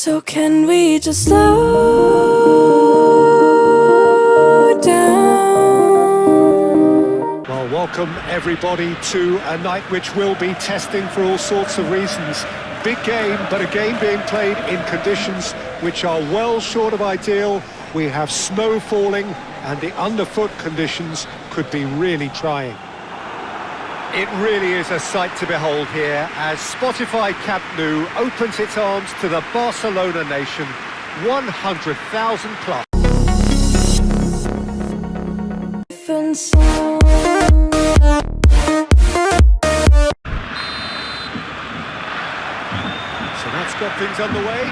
So can we just slow down? Well, welcome everybody to a night which will be testing for all sorts of reasons. Big game, but a game being played in conditions which are well short of ideal. We have snow falling and the underfoot conditions could be really trying. It really is a sight to behold here as Spotify Camp Nou opens its arms to the Barcelona nation, 100,000 plus. So that's got things underway.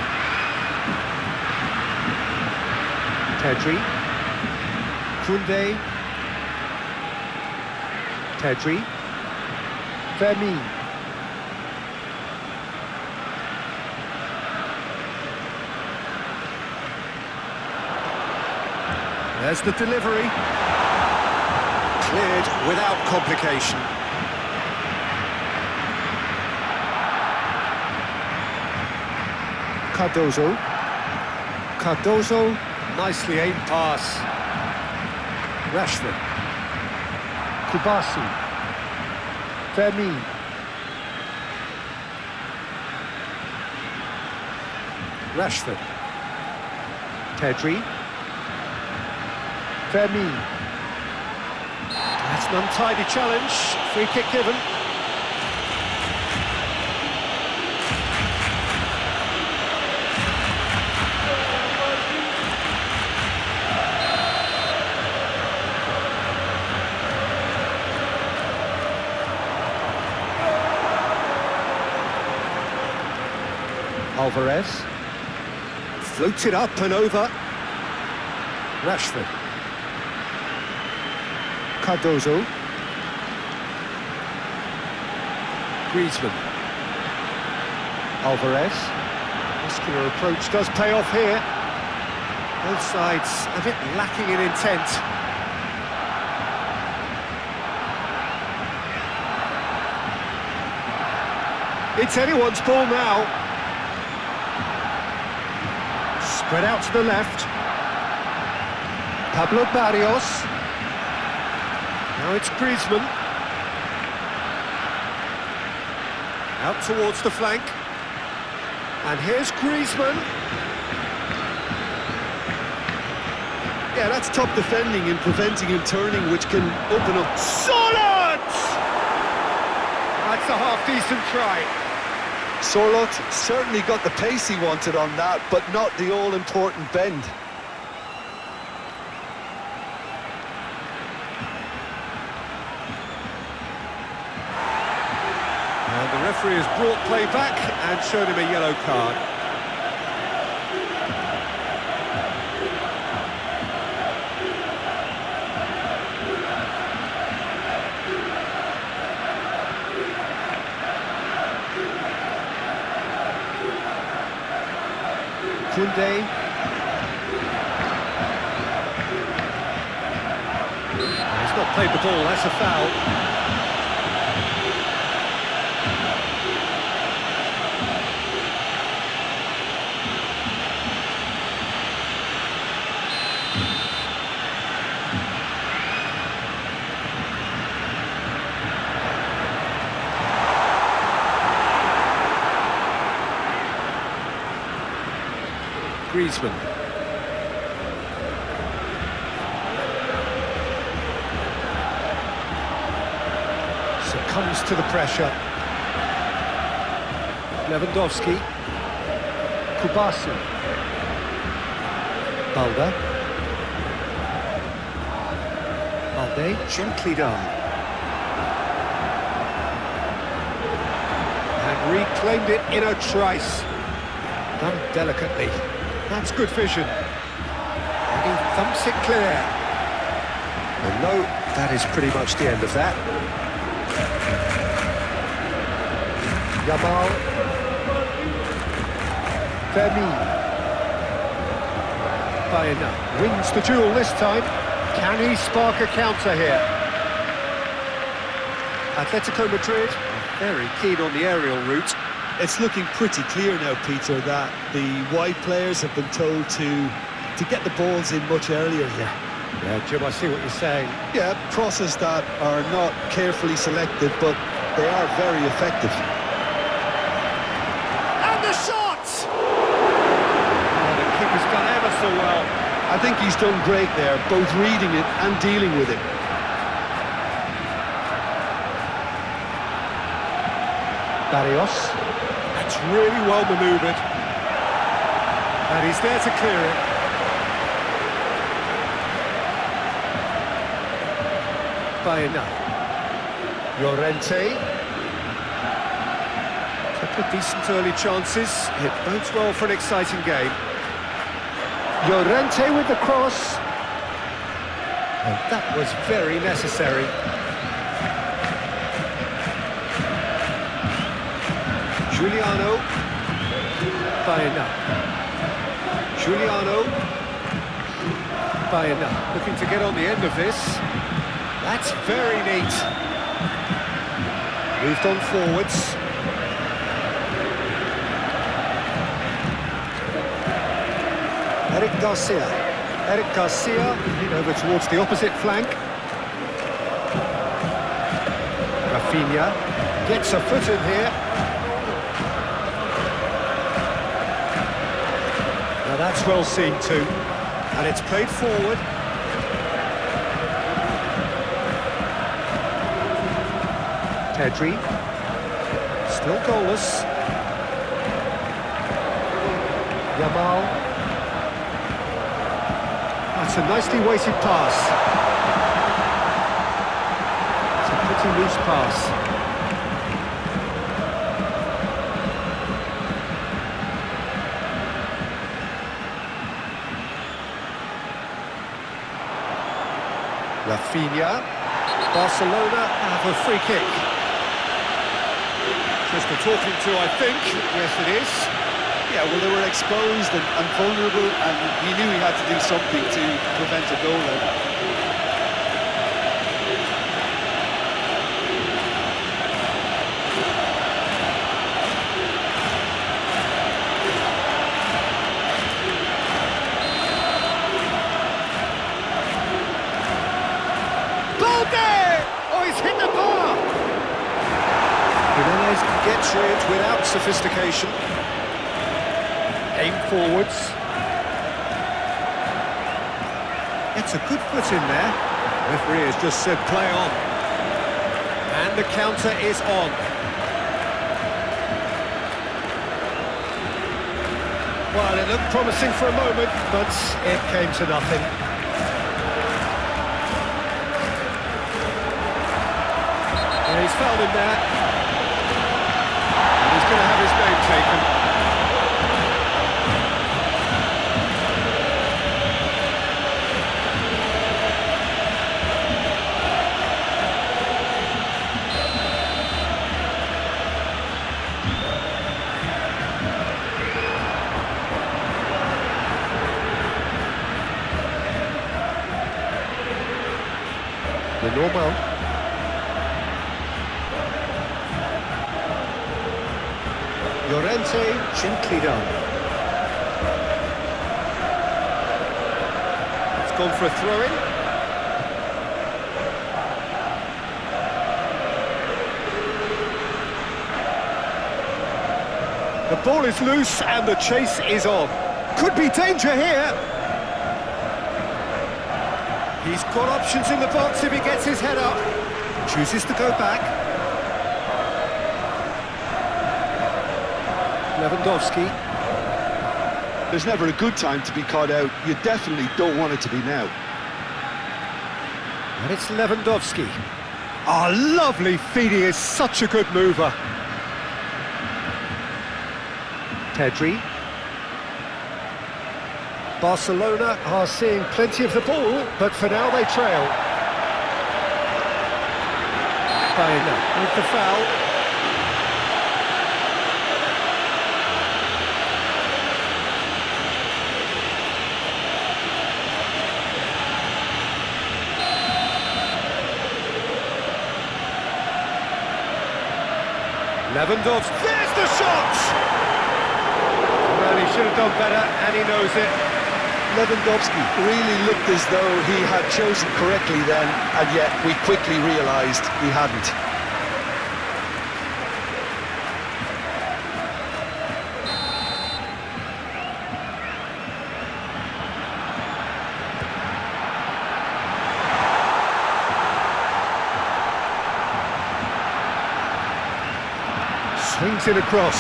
Pedri. Koundé. Pedri. Lamine. There's the delivery. Cleared without complication. Cardozo, nicely aimed pass. Rashford. Kubasi. Lamine. Rashford. Pedri. Lamine. That's an untidy challenge. Free kick given. Alvarez. Floats it up and over. Rashford. Cardozo. Griezmann. Alvarez. Muscular approach does pay off here. Both sides a bit lacking in intent. It's anyone's ball now. Spread out to the left. Pablo Barrios. Now it's Griezmann. Out towards the flank. And here's Griezmann. Yeah, that's top defending and preventing him turning, which can open up. Sørloth! That's a half-decent try. Sørloth certainly got the pace he wanted on that, but not the all-important bend. And the referee has brought play back and shown him a yellow card. Koundé. He's not played the ball, that's a foul. Griezmann. Succumbs to the pressure. Lewandowski. Kubasi. Balde. Balde, gently done. And reclaimed it in a trice. Done delicately. That's good vision. And he thumps it clear. And no, that is pretty much the end of that. Yamal. Lamine. Raphinha wins the duel this time. Can he spark a counter here? Atletico Madrid very keen on the aerial route. It's looking pretty clear now, Peter, that the wide players have been told to get the balls in much earlier here. Yeah, Jim, I see what you're saying. Yeah, crosses that are not carefully selected, but they are very effective. And the shot! Oh, the keeper's done ever so well. I think he's done great there, both reading it and dealing with it. Barrios. That's really well manoeuvred. And he's there to clear it. Baena. Llorente. Took a decent early chances. It bodes well for an exciting game. Llorente with the cross. And that was very necessary. Giuliano. Baena. Giuliano. Baena. Looking to get on the end of this. That's very neat. Moved on forwards. Eric Garcia. Eric Garcia over towards the opposite flank. Raphinha gets a foot in here. Now that's well seen too. And it's played forward. Pedri. Still goalless. Yamal. That's a nicely weighted pass. It's a pretty loose pass. Raphinha. Barcelona have a free kick. Just a talking to, I think. Yes, it is. Yeah, well, they were exposed and vulnerable, and he knew he had to do something to prevent a goal then. Ball there! Oh, he's hit the bar! Jimenez gets it without sophistication. Aim forwards. It's a good foot in there. Referee has just said play on. And the counter is on. Well, it looked promising for a moment, but it came to nothing. And he's fouled him there. And he's going to have his name taken. The normal. Llorente gently done. It's gone for a throw-in. The ball is loose and the chase is on. Could be danger here. He's got options in the box if he gets his head up. Chooses to go back. Lewandowski. There's never a good time to be caught out. You definitely don't want it to be now. And it's Lewandowski. Oh, lovely feed. He is such a good mover. Pedri. Barcelona are seeing plenty of the ball, but for now they trail. Baena with the foul. Lewandowski, there's the shot! Well, he should have done better, and he knows it. Lewandowski really looked as though he had chosen correctly then, and yet we quickly realised he hadn't. Swings it across.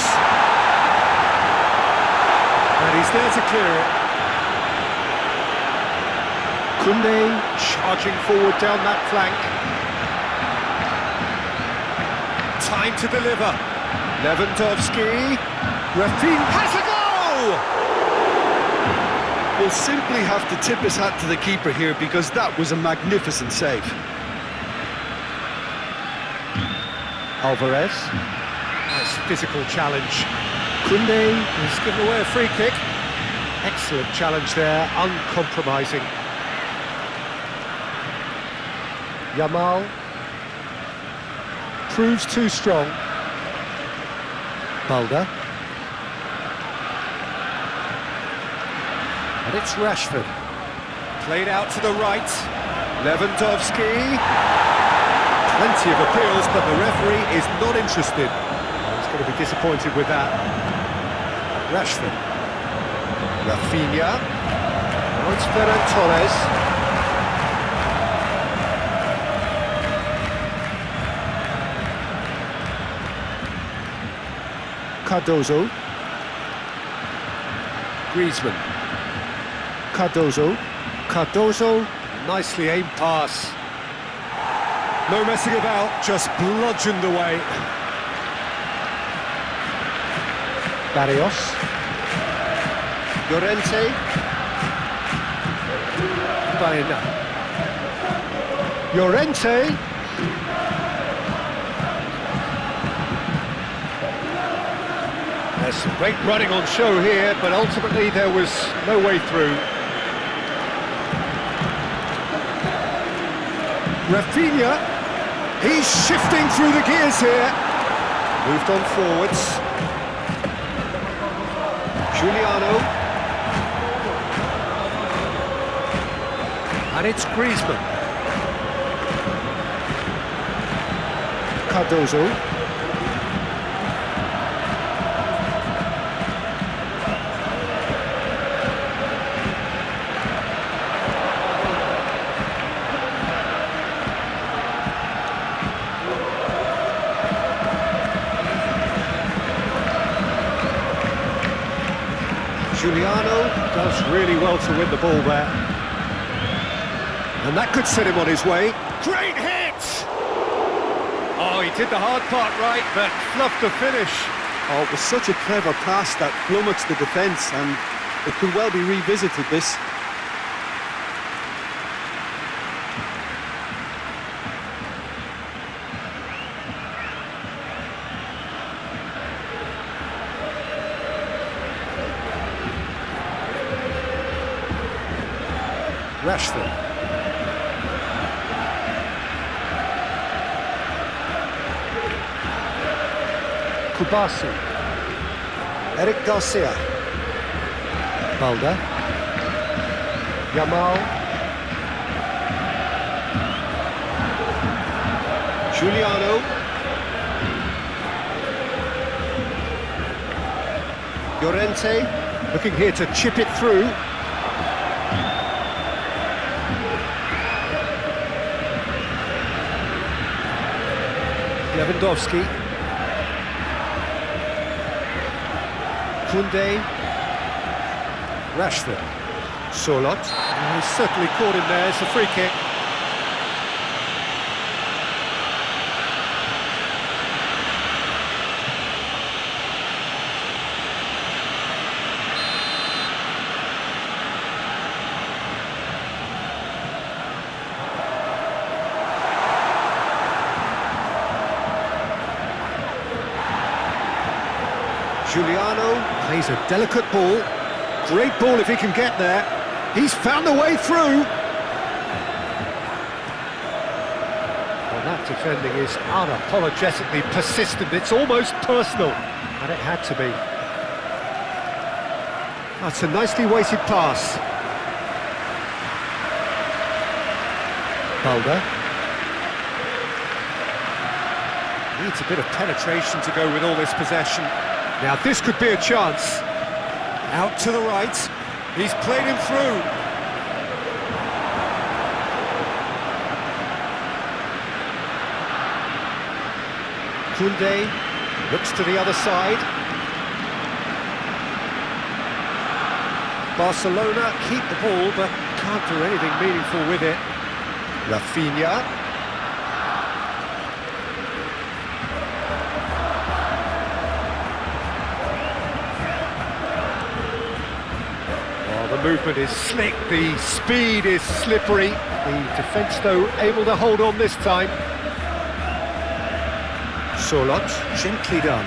And he's there to clear it. Koundé charging forward down that flank. Time to deliver. Lewandowski. Raphinha has a goal! We'll simply have to tip his hat to the keeper here because that was a magnificent save. Alvarez. Nice physical challenge. Koundé has given away a free kick. Excellent challenge there, uncompromising. Yamal proves too strong. Balda. And it's Rashford. Played out to the right. Lewandowski. Plenty of appeals, but the referee is not interested. He's going to be disappointed with that. Rashford. Raphinha. Now it's Ferran Torres. Cardozo. Griezmann. Cardozo. Nicely aimed pass. No messing about, just bludgeoned away. Barrios. Llorente. Baena. Llorente. There's some great running on show here, but ultimately there was no way through. Raphinha, he's shifting through the gears here. Moved on forwards. Juliano. And it's Griezmann. Cardozo. Juliano does really well to win the ball there. And that could set him on his way. Great hit! Oh, he did the hard part right, but fluffed the finish. Oh, it was such a clever pass that flummoxed the defence, and it could well be revisited, this. Rashford. Kubasi. Eric Garcia. Balda. Yamal. Juliano. Llorente. Looking here to chip it through. Lewandowski. Koundé. Rashford. Sørloth. He's certainly caught him there. It's a free kick. Juliano plays a delicate ball. Great ball if he can get there. He's found a way through. Well, that That defending is unapologetically persistent. It's almost personal, and it had to be. That's a nicely weighted pass. Balder. Needs a bit of penetration to go with all this possession. Now this could be a chance. Out to the right. He's played him through. Koundé looks to the other side. Barcelona keep the ball but can't do anything meaningful with it. Raphinha. The movement is slick, the speed is slippery. The defence, though, able to hold on this time. Sørloth, gently done.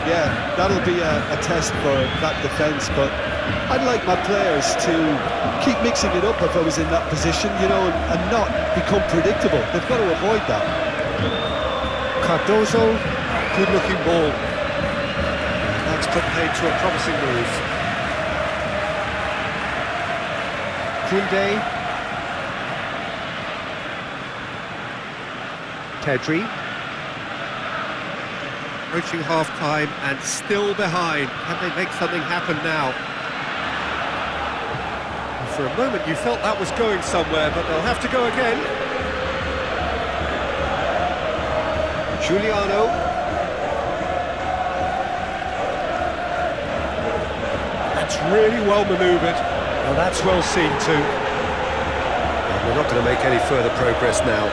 Yeah, that'll be a test for that defence, but I'd like my players to keep mixing it up if I was in that position, you know, and not become predictable. They've got to avoid that. Cardozo, good-looking ball. That's put paid to a promising move. Koundé. Pedri. Approaching half-time and still behind. Can they make something happen now? For a moment you felt that was going somewhere, but they'll have to go again. Juliano. That's really well manoeuvred. Well, that's well seen too. Well, we're not going to make any further progress now.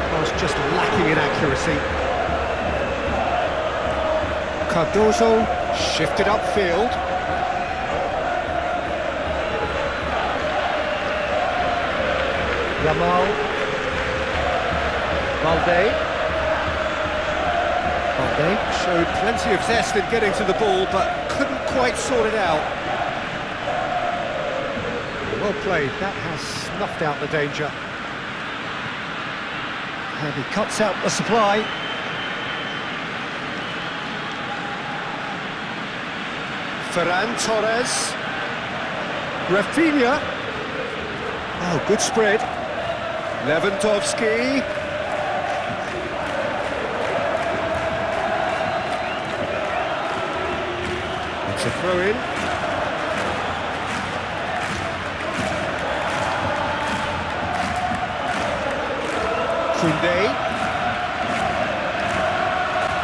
Pass just lacking in accuracy. Cardozo shifted upfield. Yamal. Balde showed plenty of zest in getting to the ball, but couldn't quite sort it out. Well played, that has snuffed out the danger. And he cuts out the supply. Ferran Torres. Raphinha. Oh, good spread. Lewandowski. It's a throw-in. Koundé.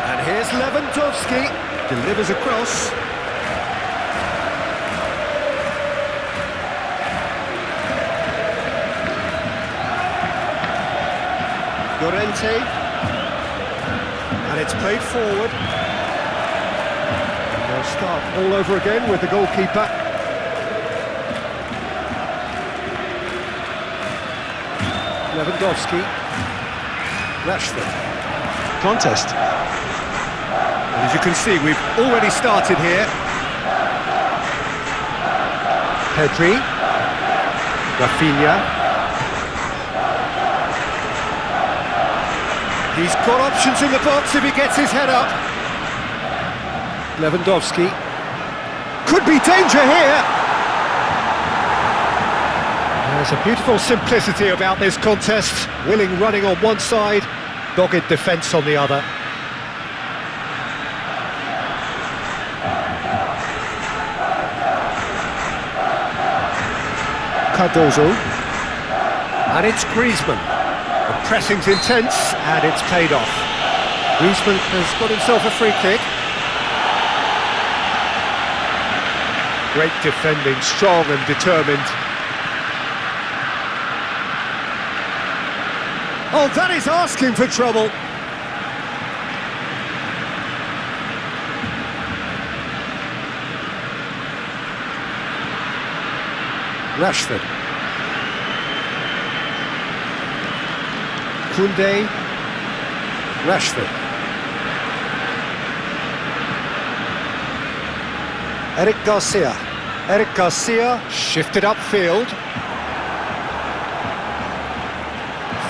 And here's Lewandowski. Delivers across. Llorente, and it's played forward. And they'll start all over again with the goalkeeper. Lewandowski, Rashford. Contest. And as you can see, we've already started here. Pedri, Raphinha. He's got options in the box if he gets his head up. Lewandowski. Could be danger here. There's a beautiful simplicity about this contest. Willing running on one side, dogged defence on the other. Cardozo. And it's Griezmann. The pressing's intense, and it's paid off. Griezmann has got himself a free kick. Great defending, strong and determined. Oh, that is asking for trouble. Rashford. Koundé. Rashford. Eric Garcia. Eric Garcia shifted upfield.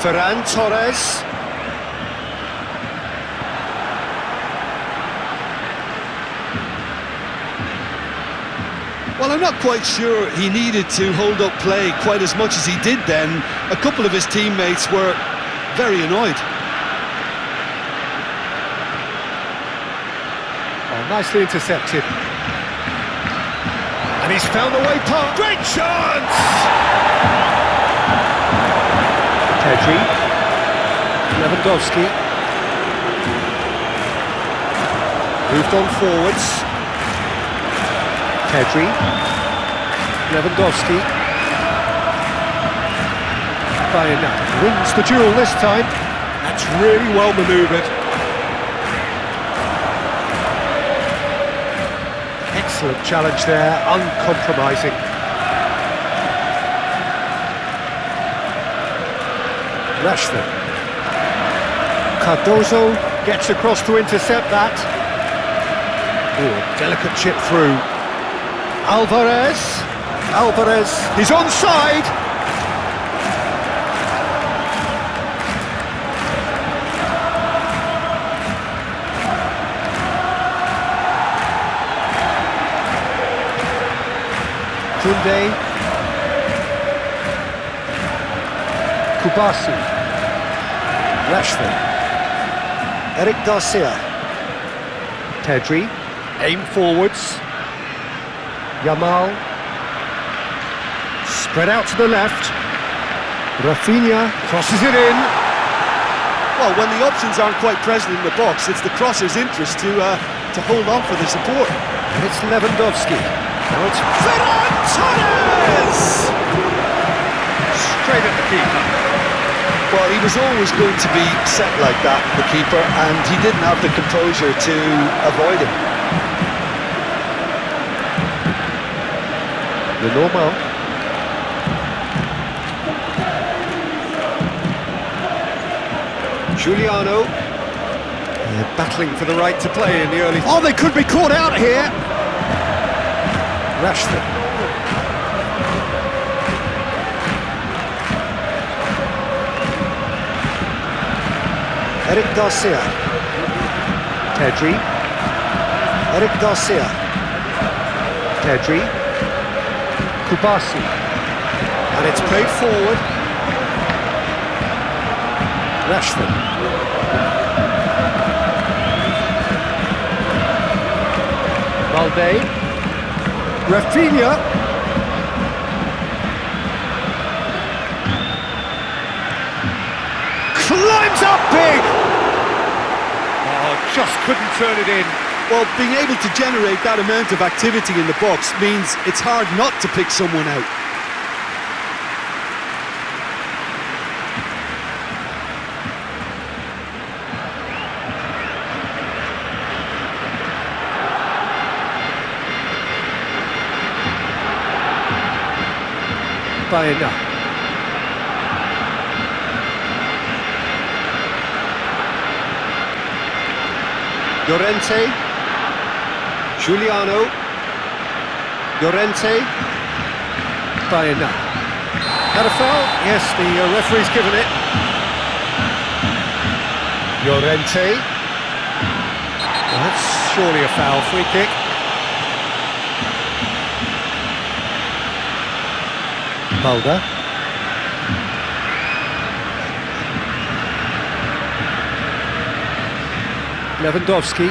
Ferran Torres. Well, I'm not quite sure he needed to hold up play quite as much as he did then. A couple of his teammates were very annoyed. Oh, nicely intercepted. And he's found the way past. Great chance! Pedri. Lewandowski. Moved on forwards. Pedri. Lewandowski. Raphinha wins the duel this time. That's really well manoeuvred. Excellent challenge there, uncompromising. Rashford. Cardozo gets across to intercept that. Oh, delicate chip through. Alvarez. Alvarez, he's onside. Koundé. Kubasi. Rashford. Eric Garcia. Pedri. Aim forwards. Yamal. Spread out to the left. Raphinha crosses it in. Well, when the options aren't quite present in the box, it's the crosser's interest to hold on for the support. And it's Lewandowski. Now it's Ferran Torres! Straight at the keeper. Well, he was always going to be set like that, the keeper, and he didn't have the composure to avoid him. Le normal. Giuliano. They're battling for the right to play in the early... Oh, they could be caught out here! Rashford. Eric Garcia. Pedri. Eric Garcia. Pedri. Kubasi. And it's played forward. Rashford. Valde. Raphinha. Climbs up big! Oh, just couldn't turn it in. Well, being able to generate that amount of activity in the box means it's hard not to pick someone out. Raphinha. Llorente. Giuliano. Llorente. Raphinha. Had a foul? Yes, the referee's given it. Llorente. Well, that's surely a foul. Free kick. Mulder. Lewandowski.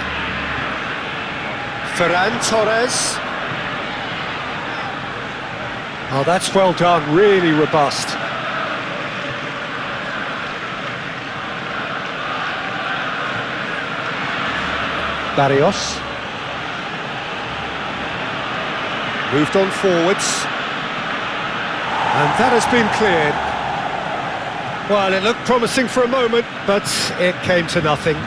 Ferran Torres. Oh, that's well done, really robust. Barrios. Moved on forwards. And that has been cleared. Well, it looked promising for a moment, but it came to nothing.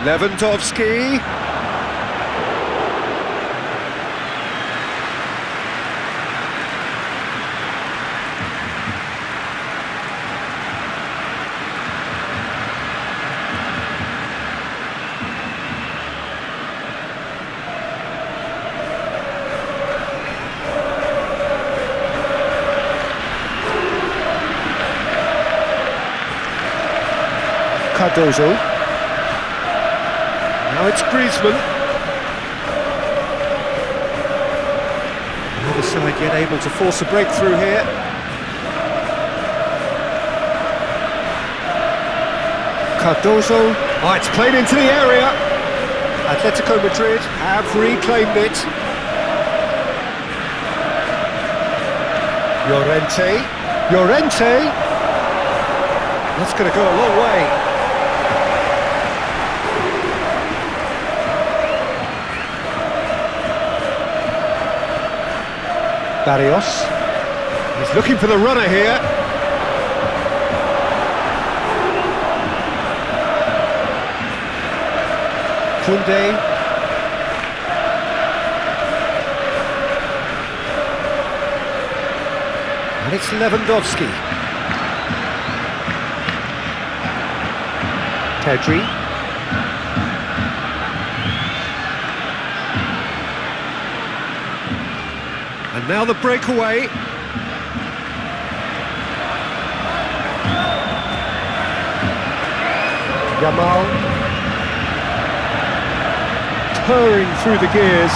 Lewandowski. Cardozo. Now it's Griezmann. The other side yet able to force a breakthrough here. Cardozo. Oh, it's played into the area. Atletico Madrid have reclaimed it. Llorente. That's going to go a long way. Barrios. He's looking for the runner here. Koundé. And it's Lewandowski. Pedri. And now the breakaway. Yamal. Purring through the gears.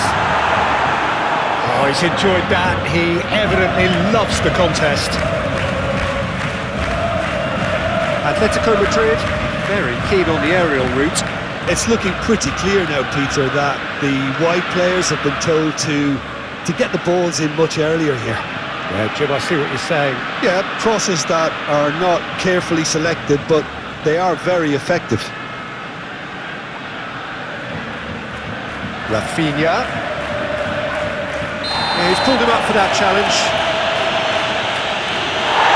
Oh, he's enjoyed that. He evidently loves the contest. Atletico Madrid, very keen on the aerial route. It's looking pretty clear now, Peter, that the wide players have been told to get the balls in much earlier here. Yeah, Jim, I see what you're saying. Yeah, crosses that are not carefully selected, but they are very effective. Raphinha. Yeah, he's pulled him up for that challenge.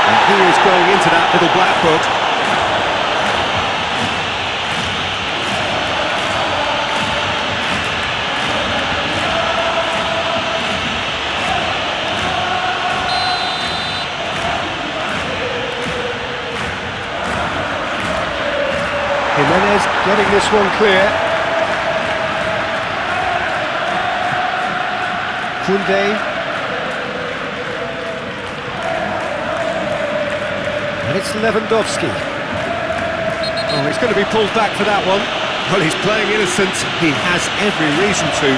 And he is going into that little black book. Jimenez getting this one clear. Koundé. And it's Lewandowski. Oh, he's going to be pulled back for that one. Well, he's playing innocent. He has every reason to.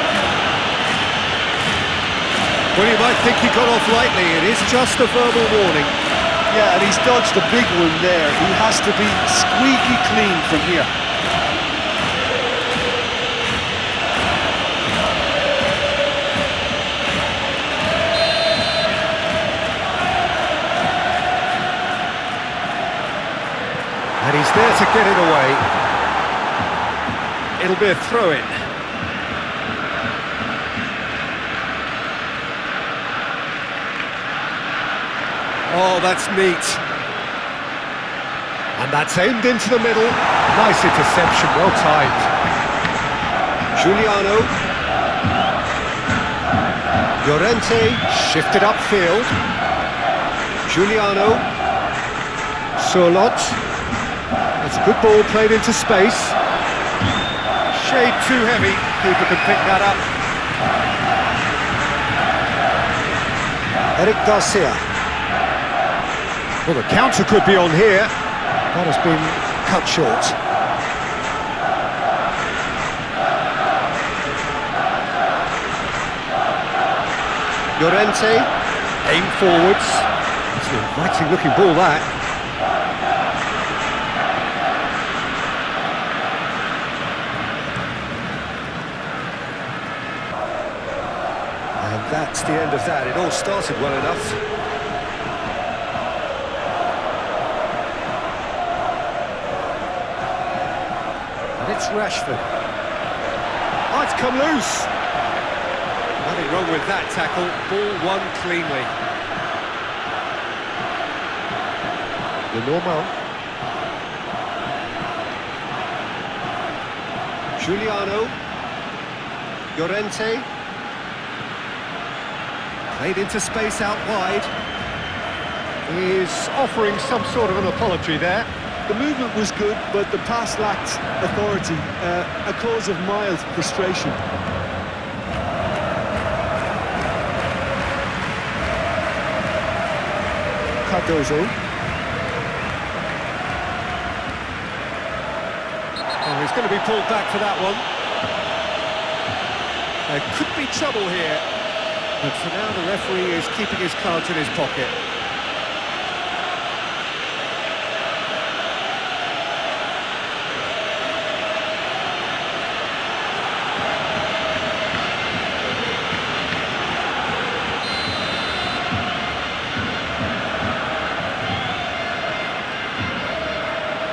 Well, you might think he got off lightly. It is just a verbal warning. Yeah, and he's dodged a big one there. He has to be squeaky clean from here. And he's there to get it away. It'll be a throw-in. Oh, that's neat. And that's aimed into the middle. Nice interception, well timed. Juliano. Llorente shifted upfield. Juliano. Sørloth. It's a good ball played into space. Shade too heavy. Keeper can pick that up. Eric Garcia. Well, the counter could be on here. That has been cut short. Llorente, aim forwards. It's an inviting looking ball, that. And that's the end of that. It all started well enough. It's Rashford. Oh, it's come loose. Nothing wrong with that tackle. Ball won cleanly. The normal. Juliano. Llorente. Played into space out wide. He's offering some sort of an apology there. The movement was good, but the pass lacked authority, a cause of mild frustration. Cardozo. he's going to be pulled back for that one. There could be trouble here, but for now the referee is keeping his cards in his pocket.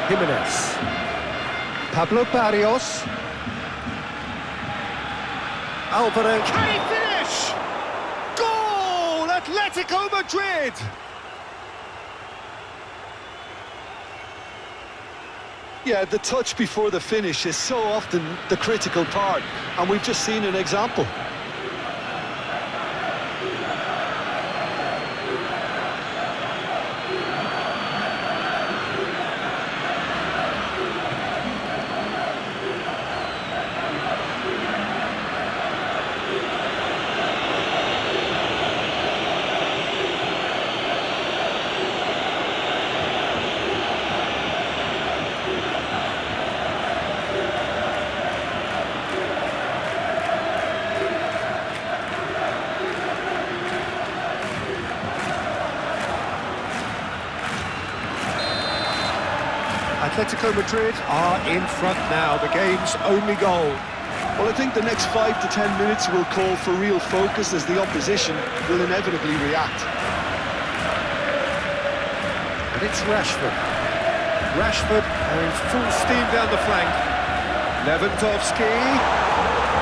Jimenez. Pablo Barrios. Alvarez. Can he finish? Goal! Atletico Madrid! Yeah, the touch before the finish is so often the critical part, and we've just seen an example. Atletico Madrid are in front now, the game's only goal. Well, I think the next 5 to 10 minutes will call for real focus as the opposition will inevitably react. And it's Rashford. Rashford going full steam down the flank. Lewandowski.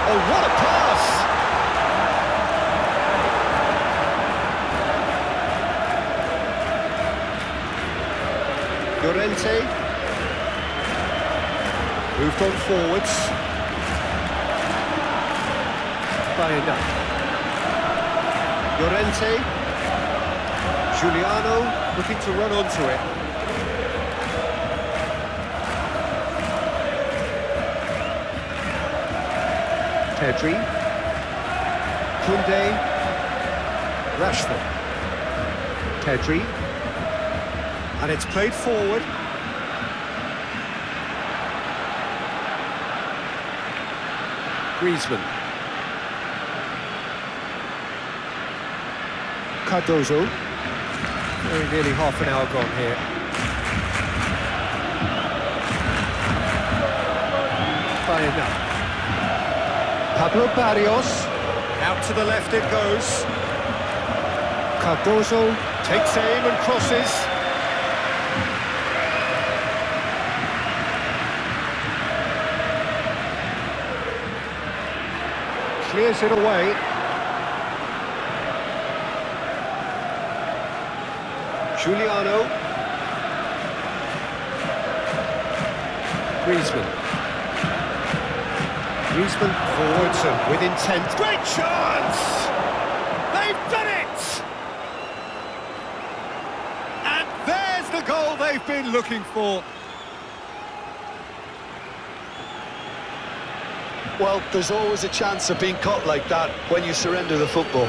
Oh, what a pass! Llorente. Moved on forwards. By enough. Llorente. Juliano looking to run onto it. Pedri. Koundé. Rashford. Pedri. And it's played forward. Griezmann. Cardozo. Very nearly half an hour gone here. By enough. Pablo Barrios. Out to the left it goes. Cardozo takes aim and crosses. Clears it away. Juliano. Griezmann. Griezmann forwards and with intent. Great chance! They've done it! And there's the goal they've been looking for. Well, there's always a chance of being caught like that when you surrender the football.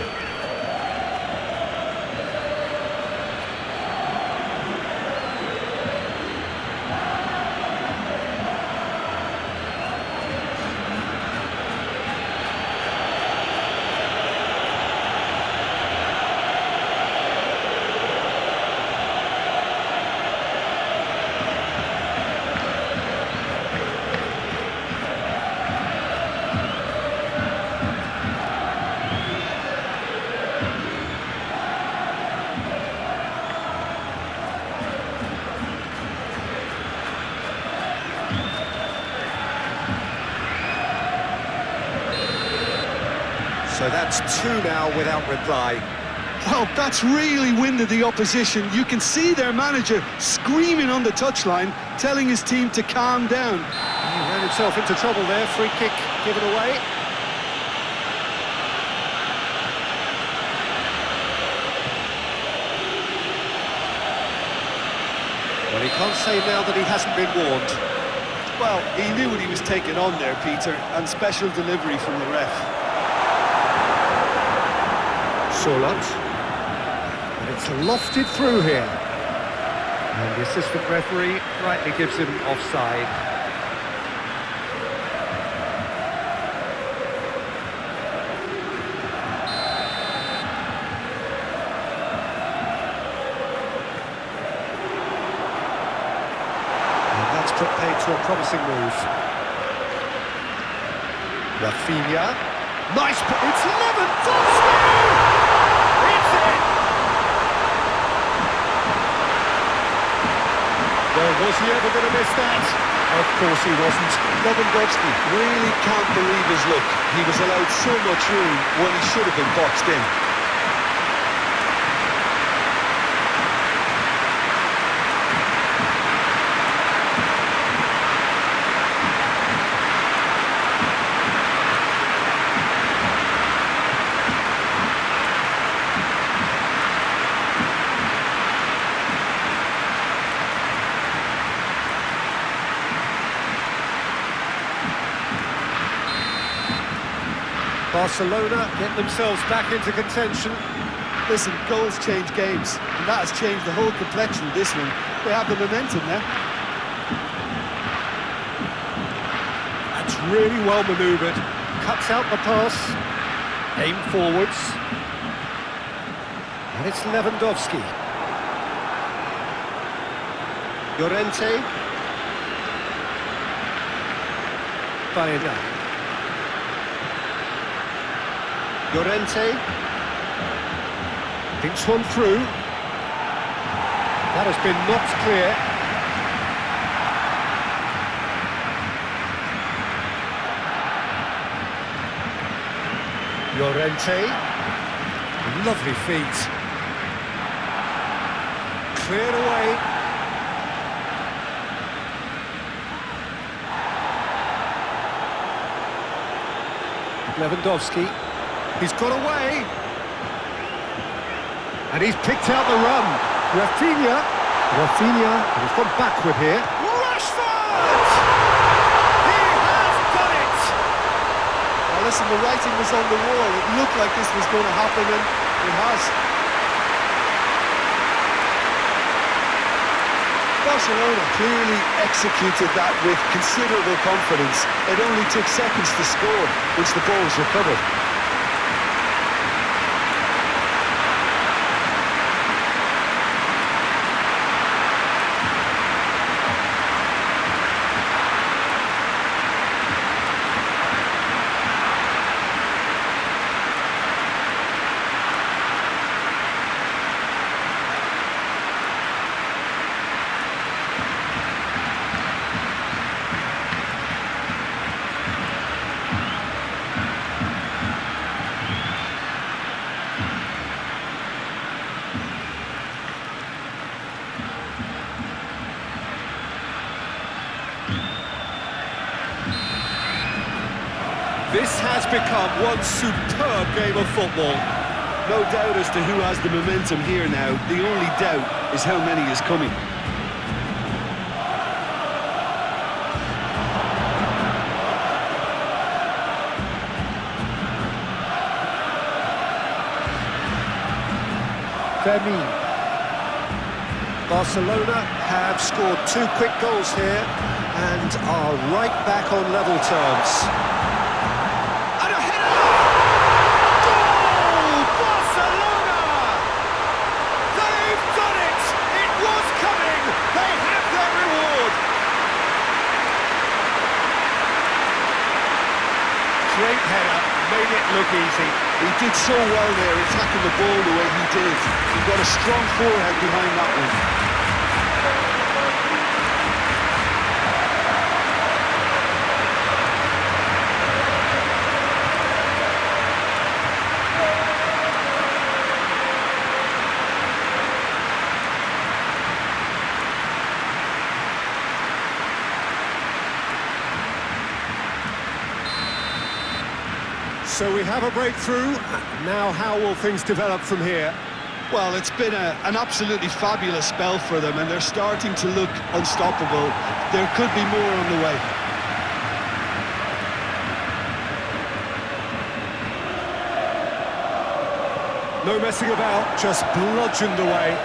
So that's two now without reply. Well, that's really winded the opposition. You can see their manager screaming on the touchline, telling his team to calm down. He ran himself into trouble there. Free kick given away. Well, he can't say now that he hasn't been warned. Well, he knew what he was taking on there, Peter, and special delivery from the ref. Sørloth. And it's lofted through here. And the assistant referee rightly gives him offside. into a promising move. Raphinha. Nice, it's Lewandowski! It's in! Well, was he ever going to miss that? Of course he wasn't. Lewandowski really can't believe his luck. He was allowed so much room when he should have been boxed in. Barcelona get themselves back into contention. Listen, goals change games, and that has changed the whole complexion of this one. They have the momentum now. That's really well manoeuvred. Cuts out the pass. Aim forwards. And it's Lewandowski. Llorente. Baena. Llorente thinks one through. That has been knocked clear. Llorente, lovely feet. Cleared away. Lewandowski. He's got away. And he's picked out the run. Raphinha. And he's gone backward here. Rashford! He has done it! Well, listen, the writing was on the wall. It looked like this was going to happen, and it has. Barcelona clearly executed that with considerable confidence. It only took seconds to score once the ball was recovered. This has become one superb game of football. No doubt as to who has the momentum here now. The only doubt is how many is coming. Barcelona have scored 2 quick goals here and are right back on level terms. And a header! Goal! Barcelona! They've done it! It was coming! They have their reward! Great header, made it look easy. He did so well there, attacking the ball the way he did. He got a strong forehand behind that one. So we have a breakthrough. Now how will things develop from here? Well, it's been an absolutely fabulous spell for them, and they're starting to look unstoppable. There could be more on the way. No messing about, just bludgeoned away.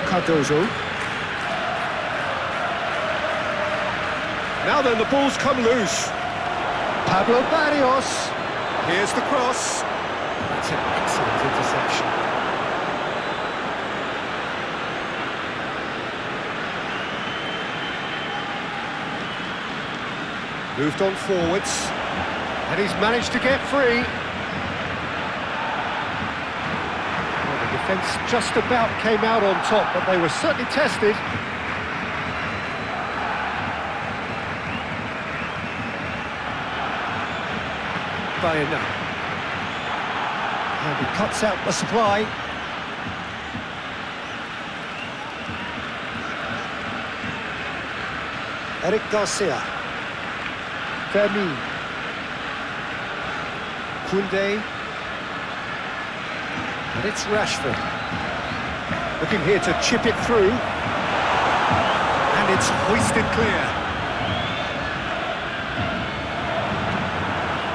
Cardozo. Now then, the ball's come loose. Pablo Barrios. Here's the cross. That's an excellent interception. Moved on forwards, and he's managed to get free. Well, the defence just about came out on top, but they were certainly tested. Bayern. And he cuts out the supply. Eric Garcia. Vermeer. Koundé. And it's Rashford. Looking here to chip it through. And it's hoisted clear.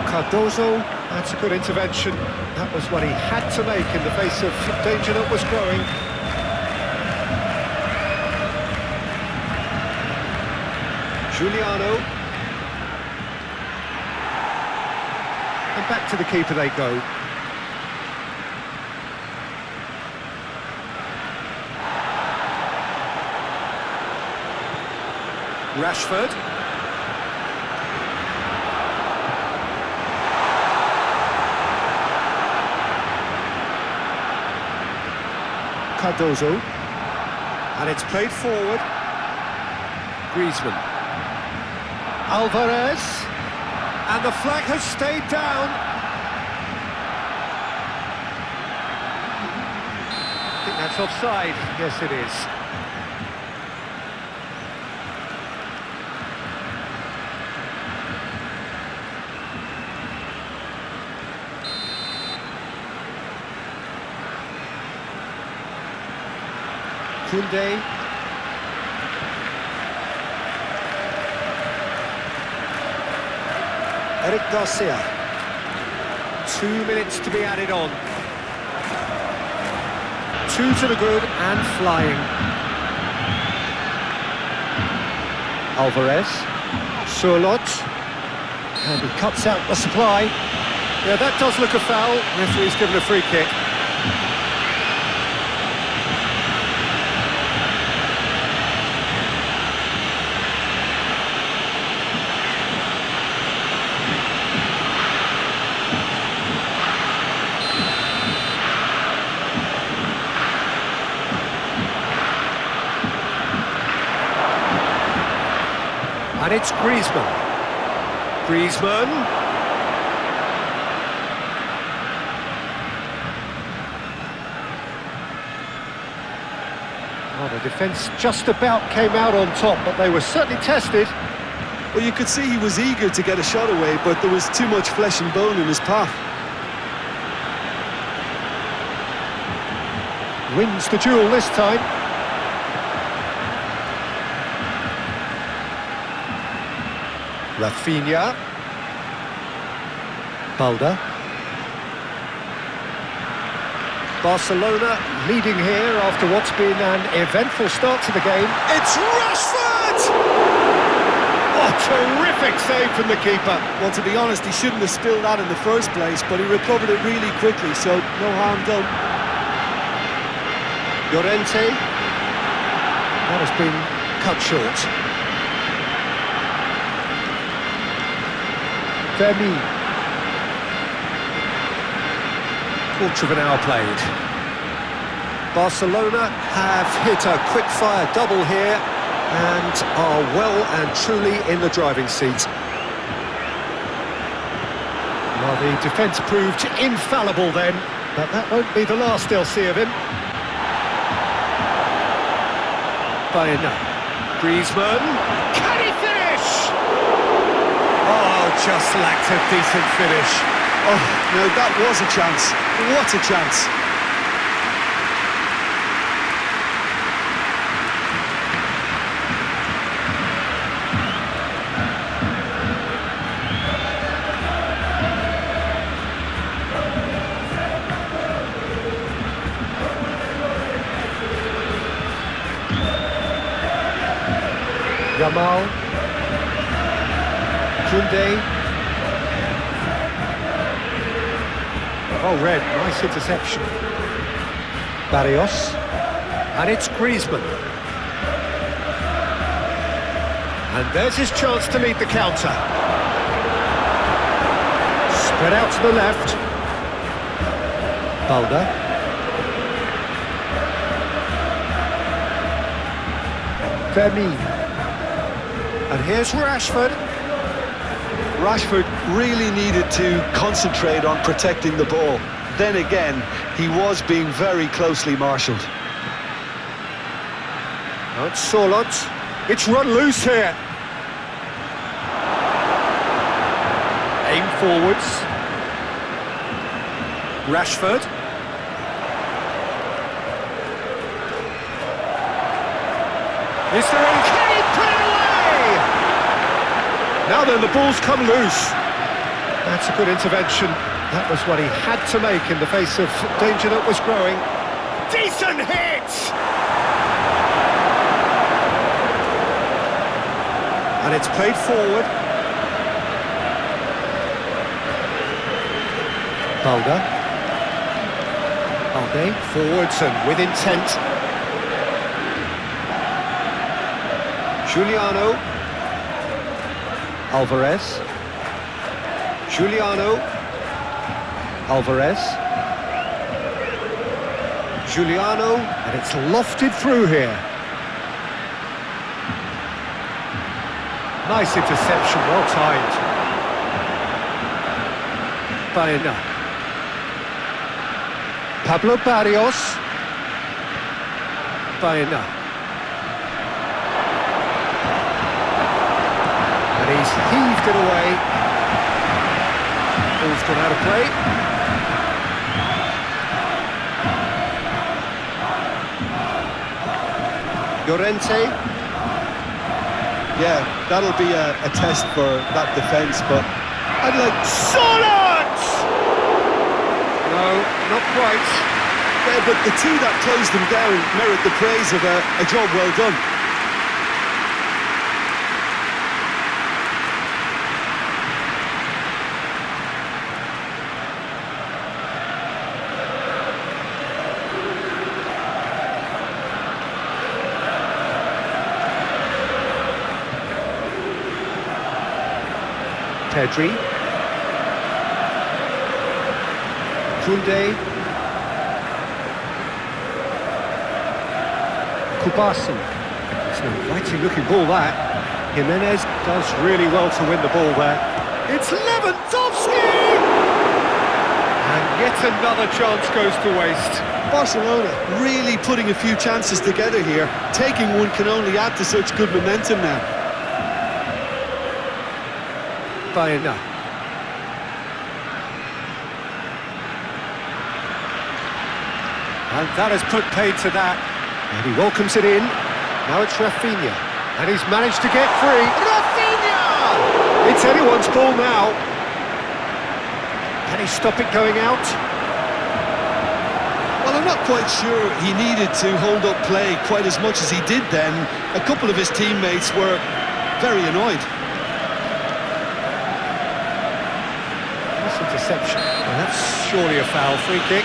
Cardozo, that's a good intervention. That was what he had to make in the face of danger that was growing. Giuliano. And back to the keeper they go. Rashford. Cardozo, and it's played forward. Griezmann. Alvarez, and the flag has stayed down. I think that's offside. Yes, it is. Koundé. Eric Garcia. 2 minutes to be added on. 2 to the good and flying. Alvarez. Sørloth. And he cuts out the supply. Yeah, that does look a foul. Referee's given a free kick. And it's Griezmann. Griezmann. Well, the defence just about came out on top, but they were certainly tested. Well, you could see he was eager to get a shot away, but there was too much flesh and bone in his path. Wins the duel this time. Raphinha. Balda. Barcelona leading here after what's been an eventful start to the game. It's Rashford! Oh, terrific save from the keeper. Well, to be honest, he shouldn't have spilled that in the first place, but he recovered it really quickly, so no harm done. Llorente. That has been cut short. Vermeer. Quarter of an hour played. Barcelona have hit a quick-fire double here and are well and truly in the driving seat. Well, the defence proved infallible then, but that won't be the last they'll see of him. Bayern. Griezmann. Can he finish? Oh, just lacked a decent finish. Oh, no, that was a chance. What a chance. Yamal. Koundé. Oh, red, nice interception. Barrios. And it's Griezmann. And there's his chance to lead the counter. Spread out to the left. Balda. Vermeer. And here's Rashford. Rashford really needed to concentrate on protecting the ball. Then again, he was being very closely marshalled. Now it's Sørloth. It's run loose here. Aim forwards. Rashford. Is there any... Can he put it away? Now then, the ball's come loose. That's a good intervention. That was what he had to make in the face of danger that was growing. Decent hit! And it's played forward. Balda. Balde forwards and with intent. Julián Alvarez. Julián Alvarez. Julián, and it's lofted through here. Nice interception, well timed. Baena. Pablo Barrios. Baena. And he's heaved it away. Ball's gone out of play. Llorente. Yeah, that'll be a test for that defence, but I'd like... Sørloth! No, not quite. Yeah, but the two that closed them down merit the praise of a job well done. Pedri. Kunde. Kubasi. It's an inviting looking ball that. Jimenez does really well to win the ball there. It's Lewandowski! And yet another chance goes to waste. Barcelona really putting a few chances together here. Taking one can only add to such good momentum now. Baena. And that has put paid to that. And he welcomes it in. Now it's Raphinha. And he's managed to get free. Raphinha! It's anyone's ball now. Can he stop it going out? Well, I'm not quite sure he needed to hold up play quite as much as he did then. A couple of his teammates were very annoyed. Interception. Well, that's surely a foul. Free kick.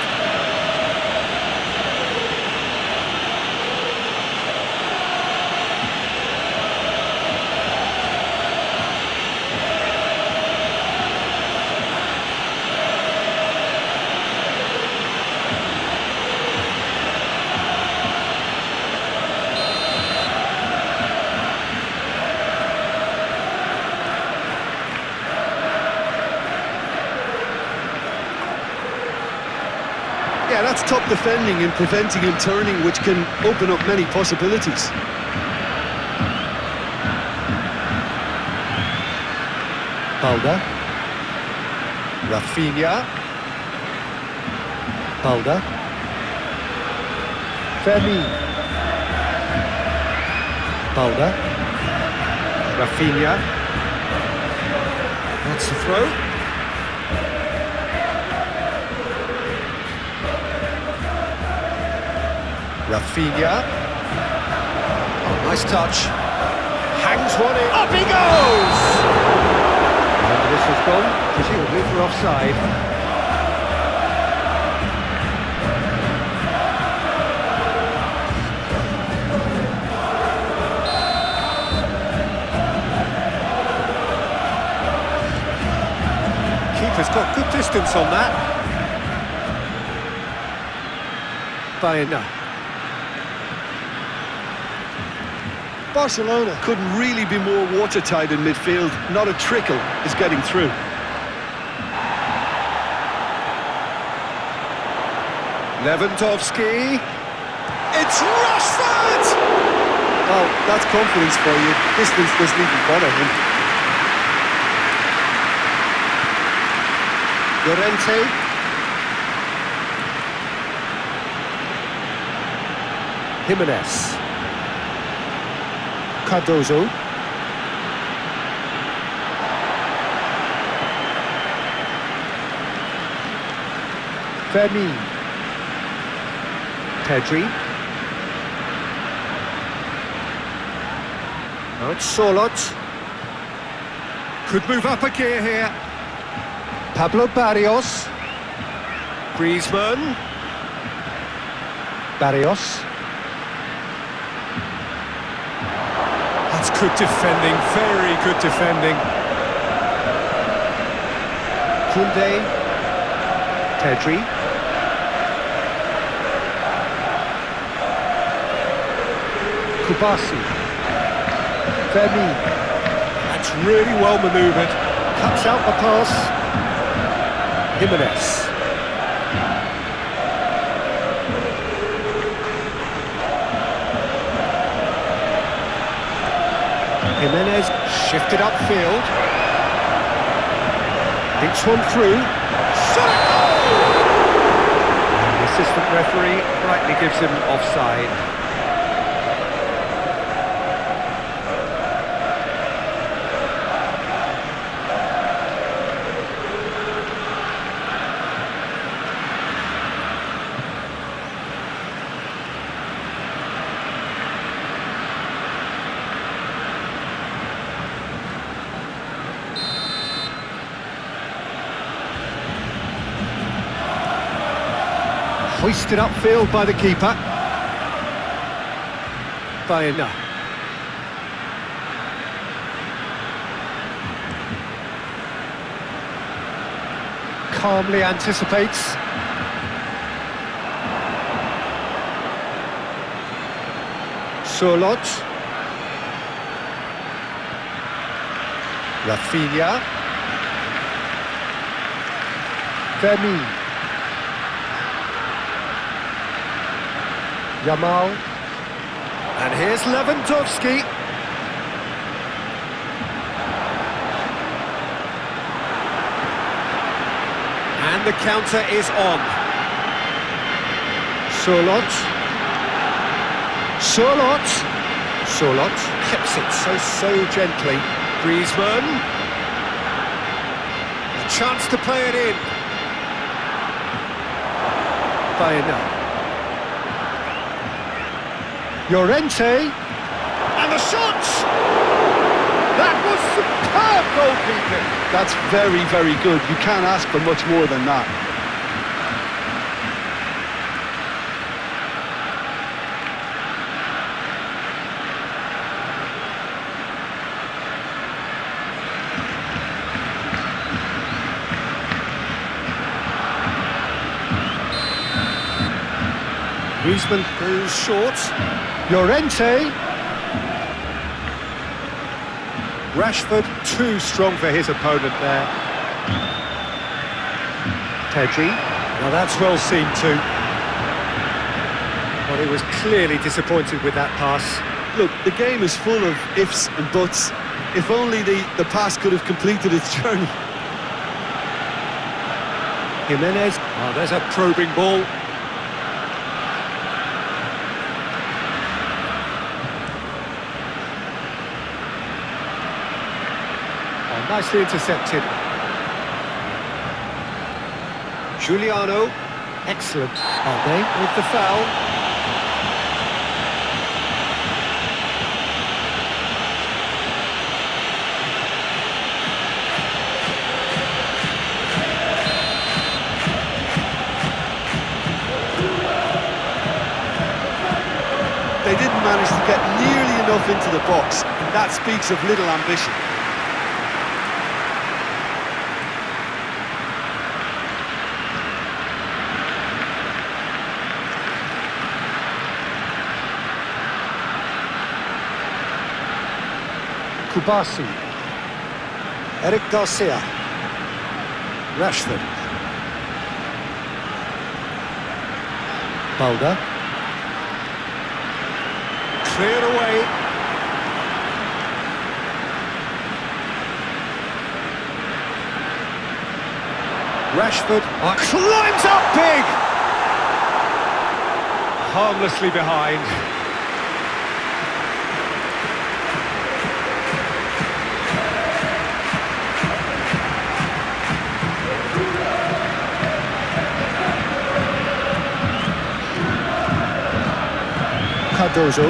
Yeah, that's top defending and preventing him turning, which can open up many possibilities. Balda. Raphinha. Balda. Vermeer. Balda. Raphinha. That's the throw. Raphinha. Oh, nice touch. Hangs one in. Up he goes! And this has gone, presumably for offside. has got good distance on that. Raphinha. Barcelona couldn't really be more watertight in midfield. Not a trickle is getting through. Lewandowski. It's Rashford! Well, that's confidence for you. Distance doesn't even bother him. Llorente. Jimenez. Cardozo. Fermin. Pedri. Now it's Sørloth. Could move up a gear here. Pablo Barrios. Griezmann. Barrios. That's good defending, very good defending. Koundé. Pedri. Kubasi. Fermin. That's really well manoeuvred. Cuts out the pass. Jimenez. Jimenez shifted upfield. Thinks one through. The assistant referee rightly gives him offside. Hoisted upfield by the keeper. Raphinha. Calmly anticipates. Sørloth. Raphinha. Fermin. Yamal. And here's Lewandowski. And the counter is on. Sørloth. Sørloth keeps it so gently. Griezmann. A chance to play it in. Raphinha. Llorente, and the shot! That was superb goalkeeping! That's very, very good. You can't ask for much more than that. Griezmann goes short. Llorente. Rashford too strong for his opponent there. Pedri. Now that's well seen too. Well, he was clearly disappointed with that pass. Look, the game is full of ifs and buts. If only the pass could have completed its journey. Jimenez. Oh, there's a probing ball. Nicely intercepted. Giuliano, excellent. Are they with the foul? They didn't manage to get nearly enough into the box, and that speaks of little ambition. Kubasi. Eric Garcia. Rashford. Balda. Cleared away. Rashford climbs up big! Harmlessly behind. Cardozo.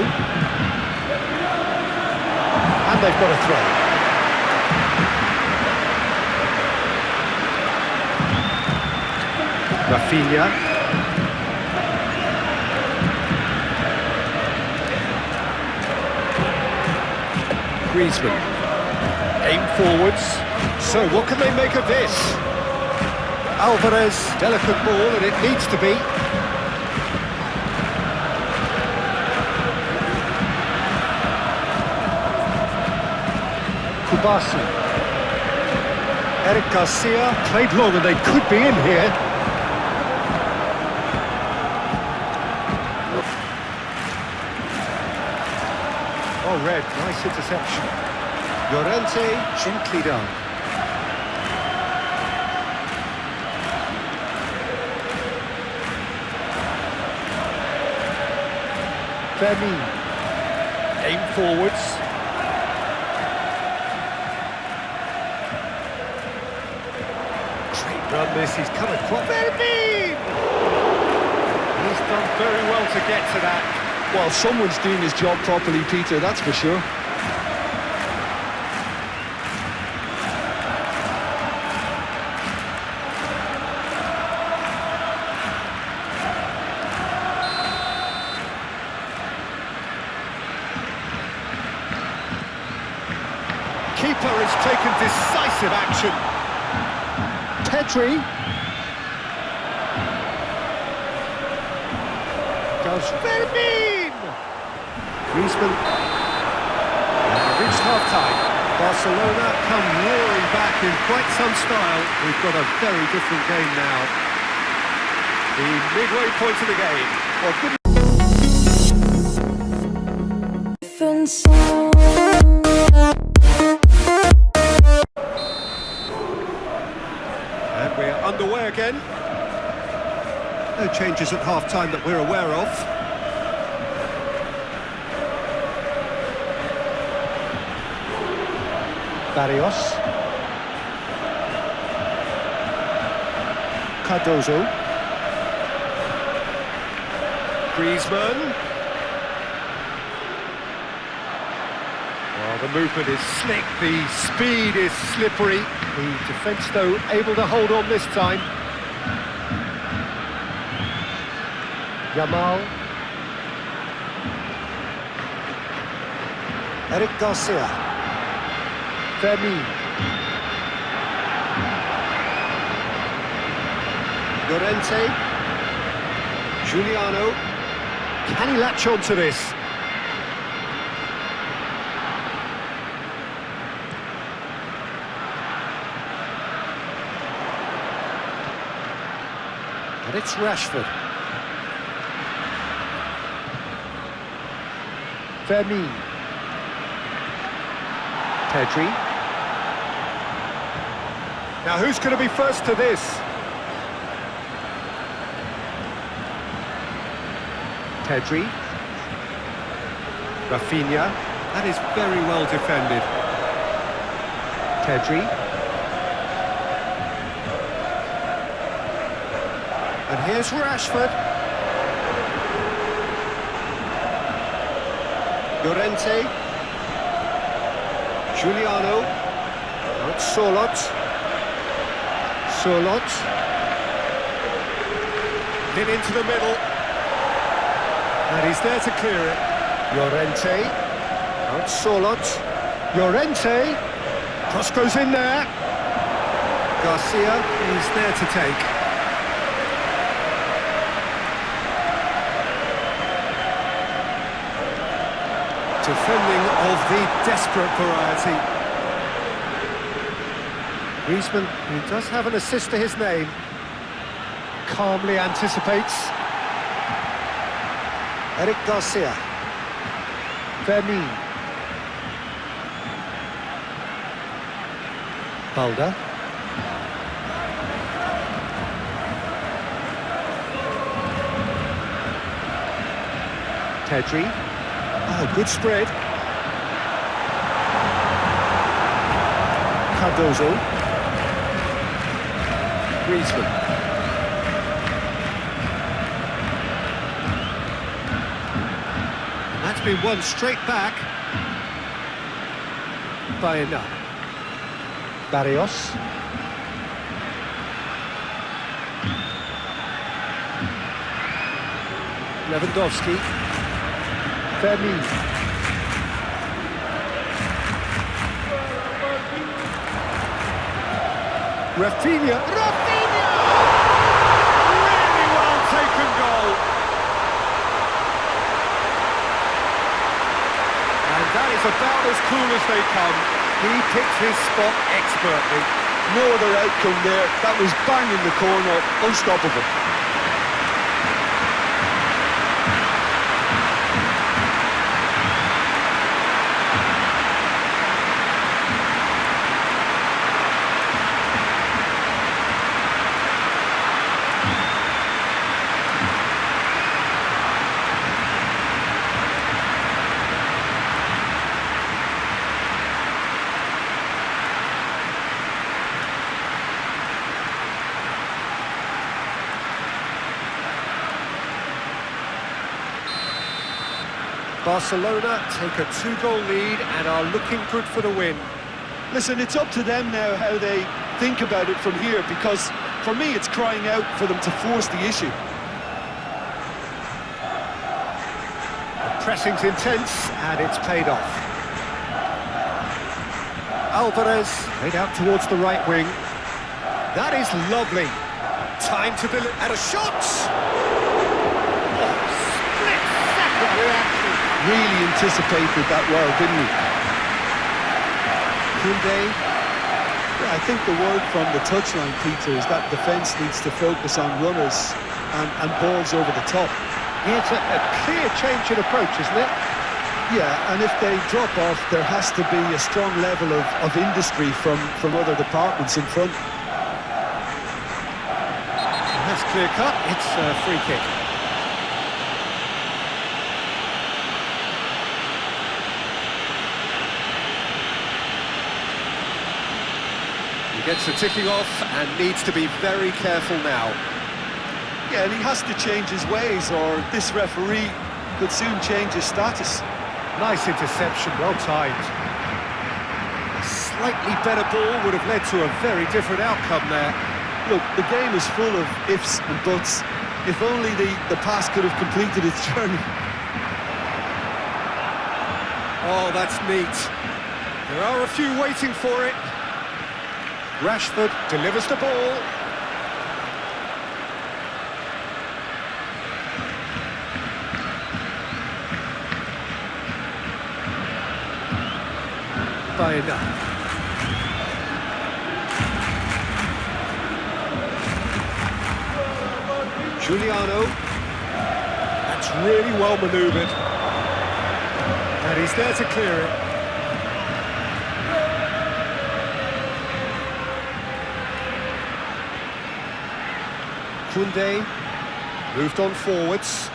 And they've got a throw. Raphinha. Griezmann. Aim forwards. So what can they make of this? Alvarez, delicate ball, and it needs to be. Kubasi. Eric Garcia played long and they could be in here. Oh, red, nice interception. Llorente gently down. Lamine. Aim forwards. Great run this, he's come across. Lamine! He's done very well to get to that. Well, someone's doing his job properly, Peter, that's for sure. Keeper has taken decisive action. Pedri. Goes Lamine! Griezmann. Reached half-time. Barcelona come roaring back in quite some style. We've got a very different game now. The midway point of the game. Well, good. Different sound. And we're underway again. No changes at half-time that we're aware of. Barrios. Cardozo. Griezmann. Oh, the movement is slick, the speed is slippery. The defence, though, able to hold on this time. Yamal. Eric Garcia. Lamine. Llorente. Juliano. Can he latch on to this? And it's Rashford. Lamine. Pedri. Now who's going to be first to this? Pedri. Raphinha. That is very well defended. Pedri. And here's Rashford. Llorente. Juliano. Now it's Sørloth. Sørloth. Hit into the middle. And he's there to clear it. Llorente. Now it's Sørloth. Llorente. Cross goes in there. Garcia is there to take. Defending of the desperate variety. Griezmann, who does have an assist to his name, calmly anticipates. Eric Garcia. Vermin. Balda. Pedri. Oh, good spread. Cardozo. Griezmann. That's been won straight back. Bayena. Barrios. Lewandowski. Vermin. Raphinha. Raphinha! Really well taken goal. And that is about as cool as they come. He picked his spot expertly. No other outcome there. That was bang in the corner, unstoppable. Barcelona take a 2-goal lead and are looking good for the win. Listen, it's up to them now how they think about it from here, because for me it's crying out for them to force the issue. The pressing's intense and it's paid off. Alvarez played out towards the right wing. That is lovely. Time to deliver and a shot! Oh, split-second reaction. Really anticipated that well, didn't he? Koundé. Yeah, I think the word from the touchline, Peter, is that defence needs to focus on runners and balls over the top. It's a clear change in approach, isn't it? Yeah, and if they drop off, there has to be a strong level of industry from other departments in front. That's clear cut. It's a free kick. Gets the ticking off and needs to be very careful now. Yeah, and he has to change his ways, or this referee could soon change his status. Nice interception, well timed. A slightly better ball would have led to a very different outcome there. Look, the game is full of ifs and buts. If only the pass could have completed its journey. Oh, that's neat. There are a few waiting for it. Rashford delivers the ball. Bayena. Giuliano. That's really well manoeuvred. And he's there to clear it. Koundé moved on forwards,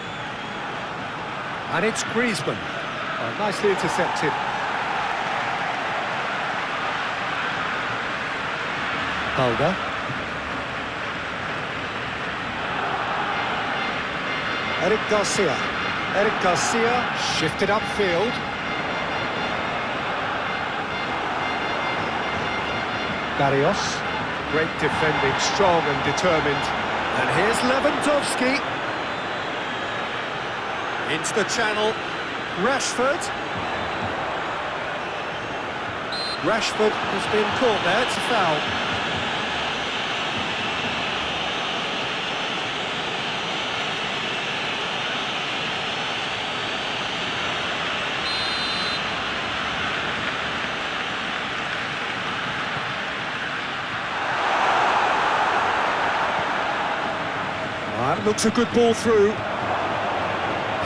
and it's Griezmann. Oh, nicely intercepted. Balda. Eric Garcia. Eric Garcia shifted upfield. Barrios. Great defending, strong and determined. And here's Lewandowski. Into the channel. Rashford. Rashford has been caught there, it's a foul. That looks a good ball through.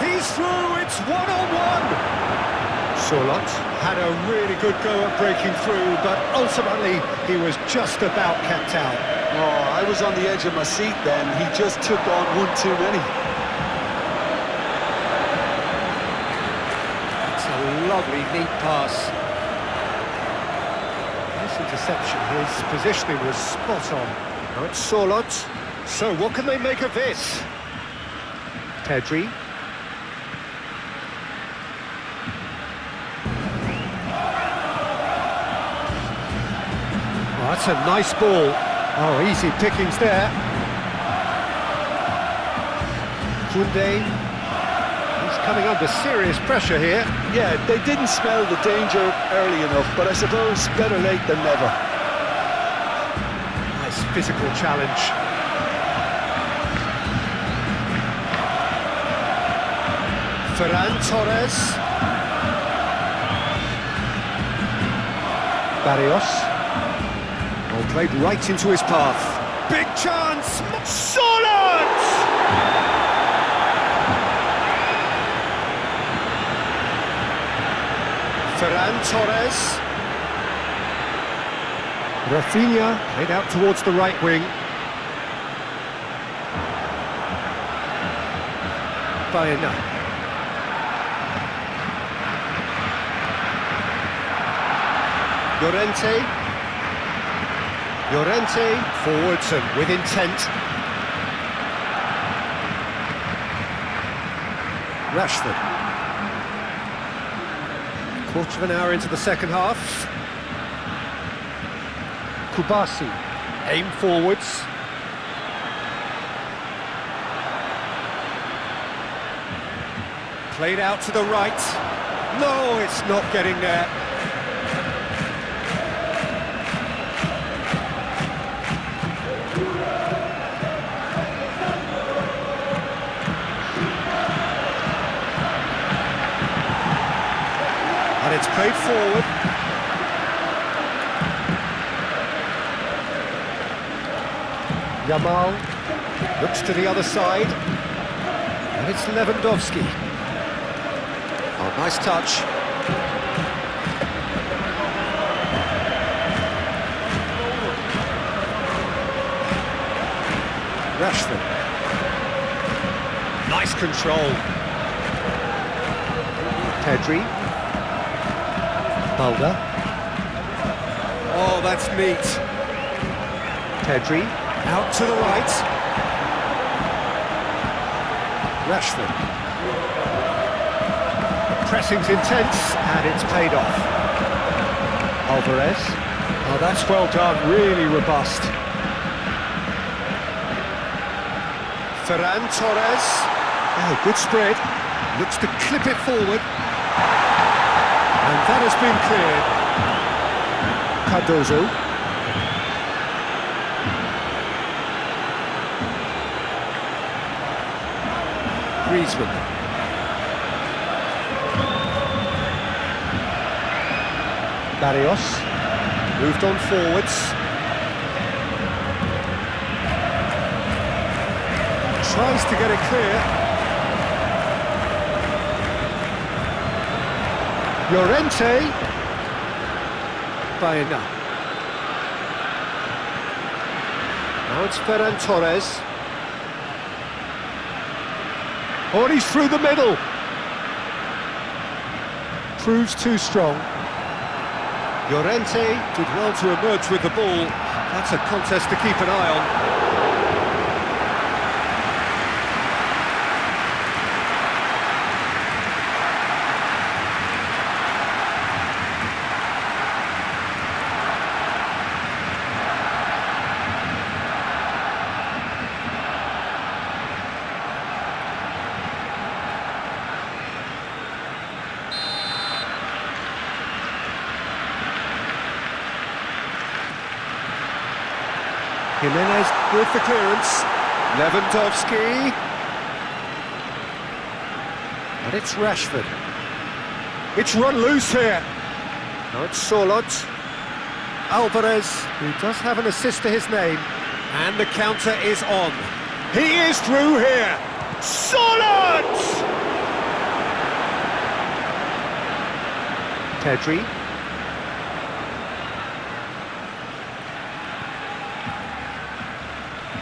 He's through, it's one-on-one! Sørloth had a really good go at breaking through, but ultimately he was just about kept out. Oh, I was on the edge of my seat then. He just took on one too many. It's a lovely, neat pass. Nice interception. His positioning was spot on. Now it's Sørloth. So what can they make of this? Pedri. Oh, that's a nice ball. Oh, easy pickings there. Koundé. He's coming under serious pressure here. Yeah, they didn't smell the danger early enough, but I suppose better late than never. Nice physical challenge. Ferran Torres. Barrios. Ball played right into his path. Big chance! Sørloth! Ferran Torres. Raphinha played out towards the right wing. Bayena. Llorente forwards and with intent. Rashford. Quarter of an hour into the second half. Kubasi. Aim forwards. Played out to the right. No, it's not getting there. And it's played forward. Yamal looks to the other side. And it's Lewandowski. Oh, nice touch. Rashford. Nice control. Pedri. Balda. Oh, that's neat. Pedri, out to the right. Rashford. Pressing's intense, and it's paid off. Alvarez. Oh, that's well done, really robust. Ferran Torres. Oh, good spread. Looks to clip it forward. And that has been cleared. Cardozo. Griezmann. Barrios. Moved on forwards. Tries to get it clear. Llorente. Bayena. Now it's Ferran Torres. Oh, and he's through the middle. Proves too strong. Llorente did well to emerge with the ball. That's a contest to keep an eye on. Jimenez with the clearance. Lewandowski. And it's Rashford. It's run loose here. Now it's Sørloth. Alvarez, who does have an assist to his name. And the counter is on. He is through here. Sørloth! Pedri.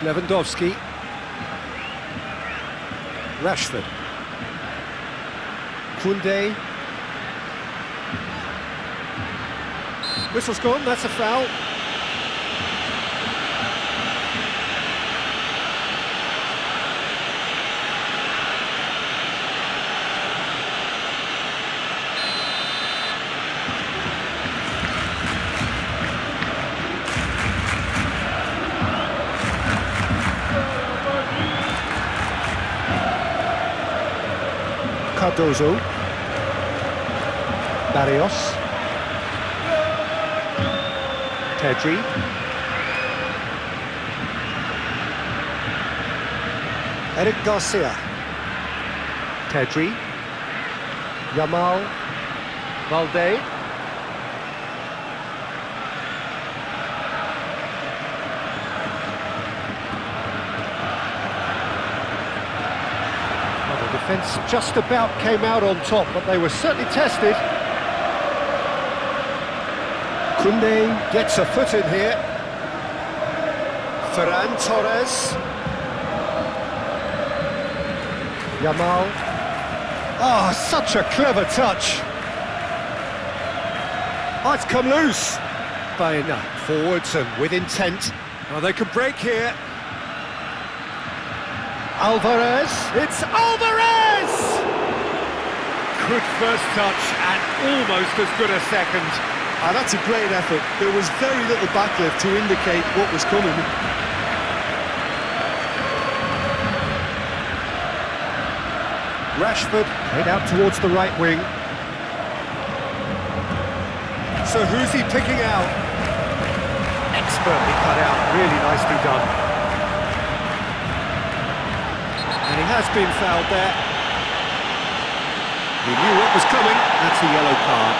Lewandowski. Rashford. Koundé. Whistle's gone, that's a foul. Cardozo. Barrios. Pedri. Eric Garcia. Pedri. Yamal. Valde. Defence just about came out on top, but they were certainly tested. Koundé gets a foot in here. Ferran Torres. Yamal. Oh, such a clever touch. Oh, it's come loose. Baena forwards and with intent. Oh, they could break here. Alvarez, it's Alvarez! Good first touch and almost as good a second. That's a great effort. There was very little backlift to indicate what was coming. Rashford head out towards the right wing. So who's he picking out? Expertly cut out, really nicely done. And he has been fouled there. He knew what was coming. That's a yellow card.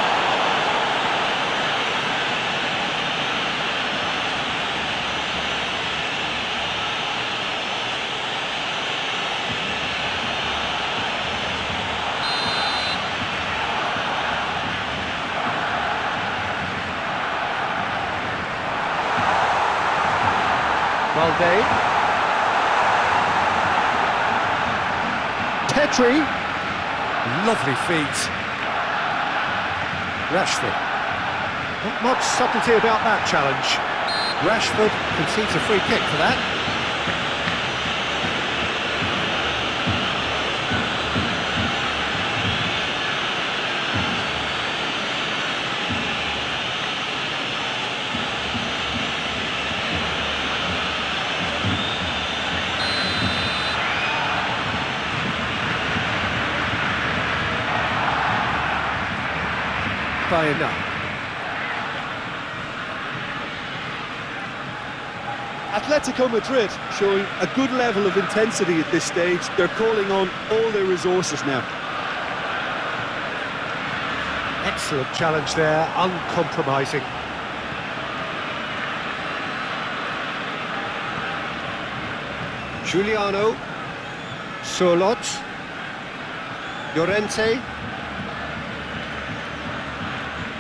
Valde. Pedri, lovely feet. Rashford, not much subtlety about that challenge. Rashford concedes a free kick for that. Baena. Atletico Madrid showing a good level of intensity at this stage. They're calling on all their resources now. Excellent challenge there, uncompromising. Giuliano. Sørloth. Llorente.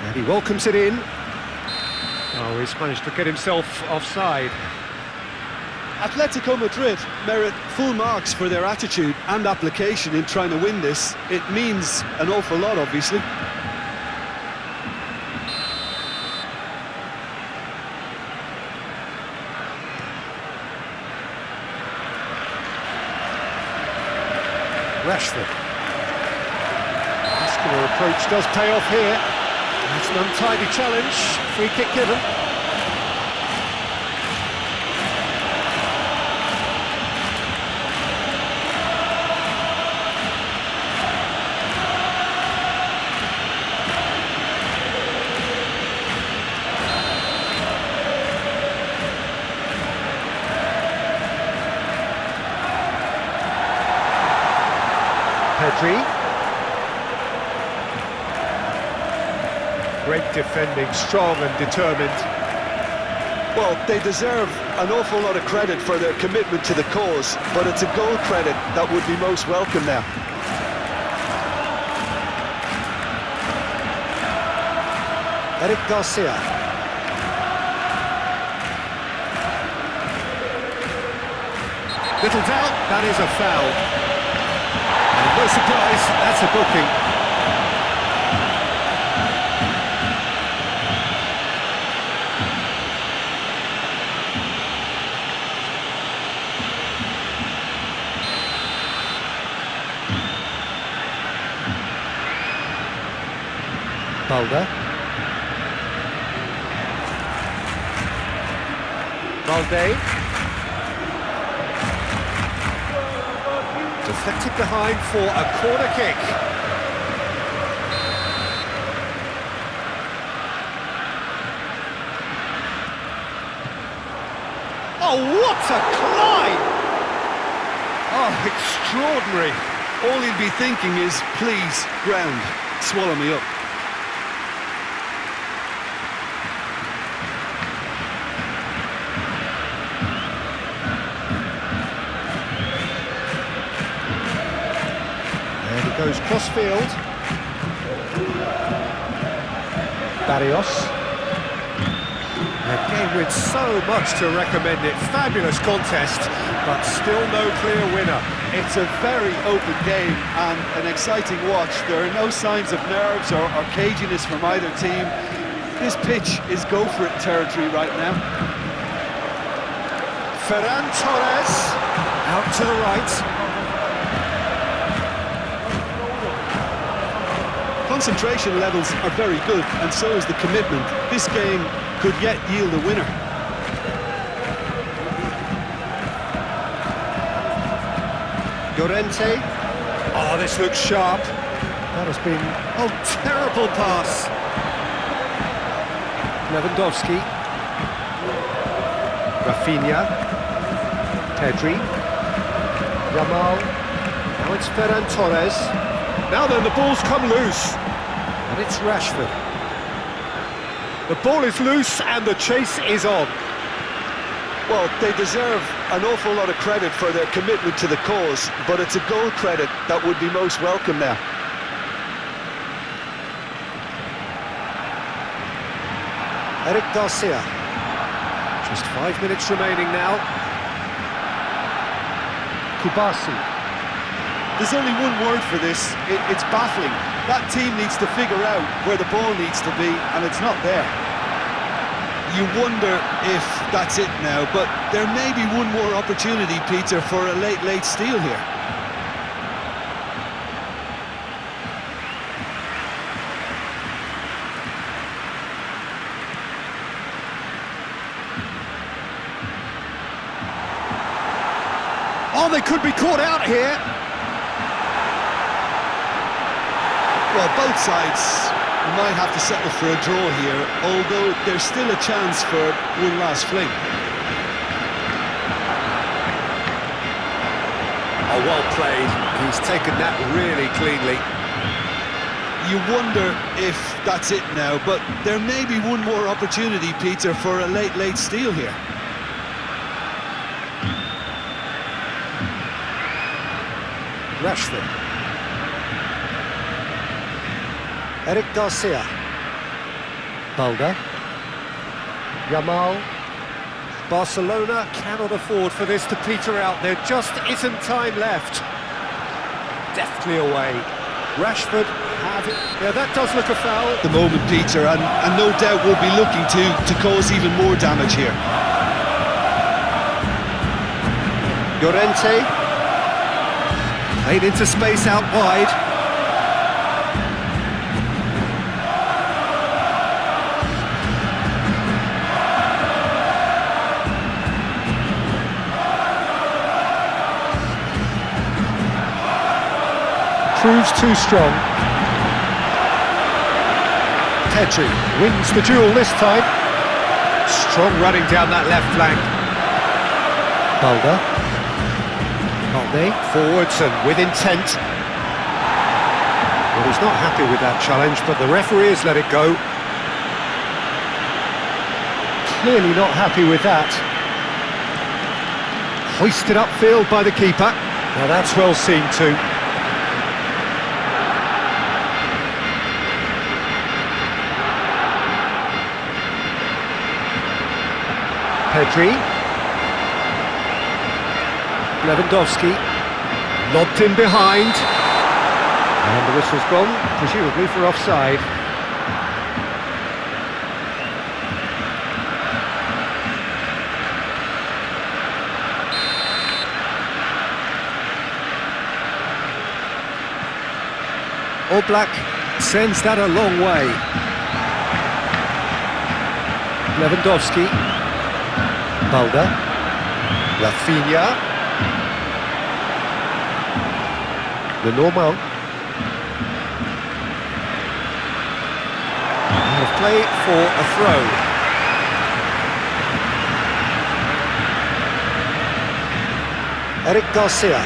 And he welcomes it in. Oh, he's managed to get himself offside. Atletico Madrid merit full marks for their attitude and application in trying to win this. It means an awful lot, obviously. Rashford. Muscular approach does pay off here. It's an untidy challenge. Free kick given. Pedri. Great defending, strong and determined. Well, they deserve an awful lot of credit for their commitment to the cause, but it's a goal credit that would be most welcome now. Eric Garcia. Little doubt, that is a foul. And no surprise, that's a booking. Balde. Balde. Deflected behind for a corner kick. Oh, what a climb! Oh, extraordinary. All he'd be thinking is, please, ground, swallow me up. Goes cross-field. Barrios. A game with so much to recommend it. Fabulous contest, but still no clear winner. It's a very open game and an exciting watch. There are no signs of nerves or caginess from either team. This pitch is go-for-it territory right now. Ferran Torres out to the right. Concentration levels are very good, and so is the commitment. This game could yet yield a winner. Llorente. Oh, this looks sharp. That has been... Oh, terrible pass. Lewandowski. Raphinha. Pedri. Yamal. Now it's Ferran Torres. Now then, the ball's come loose. And it's Rashford. The ball is loose and the chase is on. Well, they deserve an awful lot of credit for their commitment to the cause, but it's a goal credit that would be most welcome now. Eric Garcia. Just 5 minutes remaining now. Kubasi. There's only one word for this, it's baffling. That team needs to figure out where the ball needs to be, and it's not there. You wonder if that's it now, but there may be one more opportunity, Peter, for a late steal here. Oh, they could be caught out here. Well, both sides might have to settle for a draw here, although there's still a chance for one last fling. Oh, well played. He's taken that really cleanly. You wonder if that's it now, but there may be one more opportunity, Peter, for a late steal here. Rashford. Eric Garcia. Balde. Yamal. Barcelona cannot afford for this to peter out. There just isn't time left. Deftly away. Rashford had it. Yeah, that does look a foul. The moment, Peter, and no doubt we'll be looking to cause even more damage here. Llorente. Played into space out wide. Proves too strong. Pedri wins the duel this time. Strong running down that left flank. Balde. Balde forwards and with intent. Well, he's not happy with that challenge, but the referee has let it go. Clearly not happy with that. Hoisted upfield by the keeper. Now that's well seen too. Pedri. Lewandowski. Lobbed in behind. And the whistle's gone, presumably for offside. Oblak sends that a long way. Lewandowski. Balda. Raphinha. Lenormand. Out of play for a throw. Eric Garcia.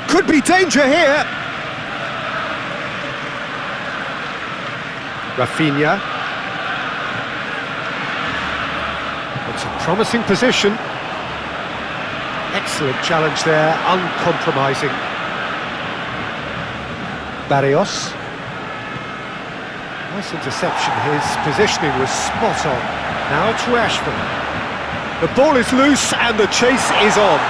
Could be danger here. Raphinha. It's a promising position. Excellent challenge there, uncompromising. Barrios. Nice interception, his positioning was spot on. Now it's Rashford. The ball is loose and the chase is on.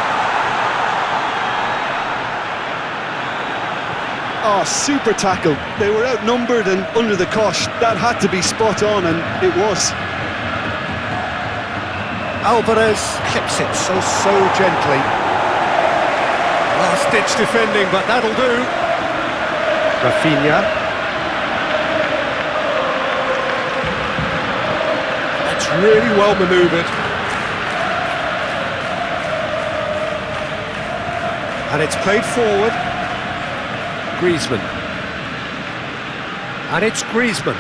Oh, super tackle. They were outnumbered and under the cosh. That had to be spot on, and it was. Alvarez clips it so gently. Last-ditch defending, but that'll do. Raphinha. That's really well manoeuvred. And it's played forward. Griezmann. And it's Griezmann.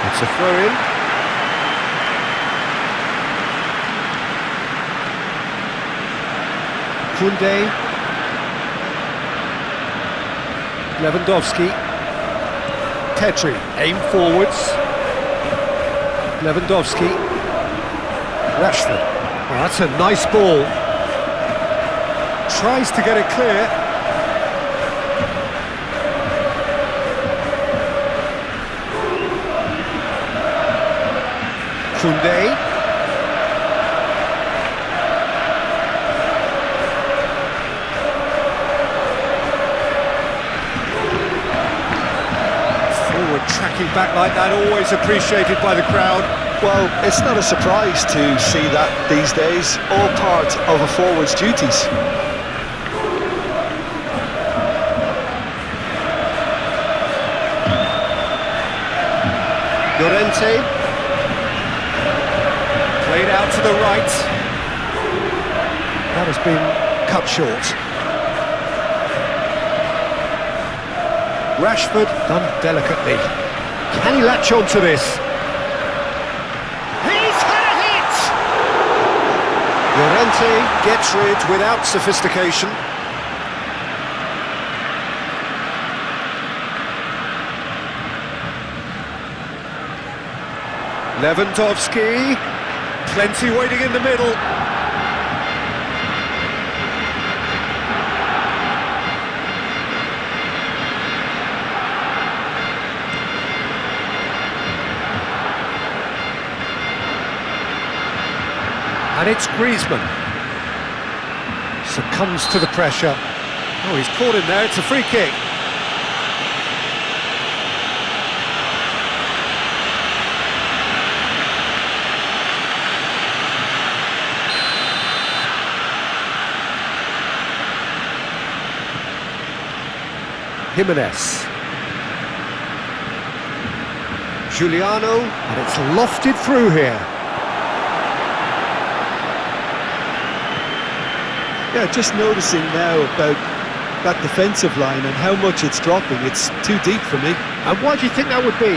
It's a throw-in. Koundé. Lewandowski. Pedri, aim forwards. Lewandowski. Rashford. Oh, that's a nice ball. Tries to get it clear. Koundé. Forward tracking back like that, always appreciated by the crowd. Well, it's not a surprise to see that these days, all part of a forward's duties. Llorente. Played out to the right. That has been cut short. Rashford done delicately. Can he latch on to this? He's had a hit! Llorente gets rid without sophistication. Lewandowski. Plenty waiting in the middle. And it's Griezmann. Succumbs to the pressure. Oh, he's caught him there, it's a free kick. Jimenez. Giuliano, and it's lofted through here. Yeah, just noticing now about that defensive line and how much it's dropping. It's too deep for me. And why do you think that would be?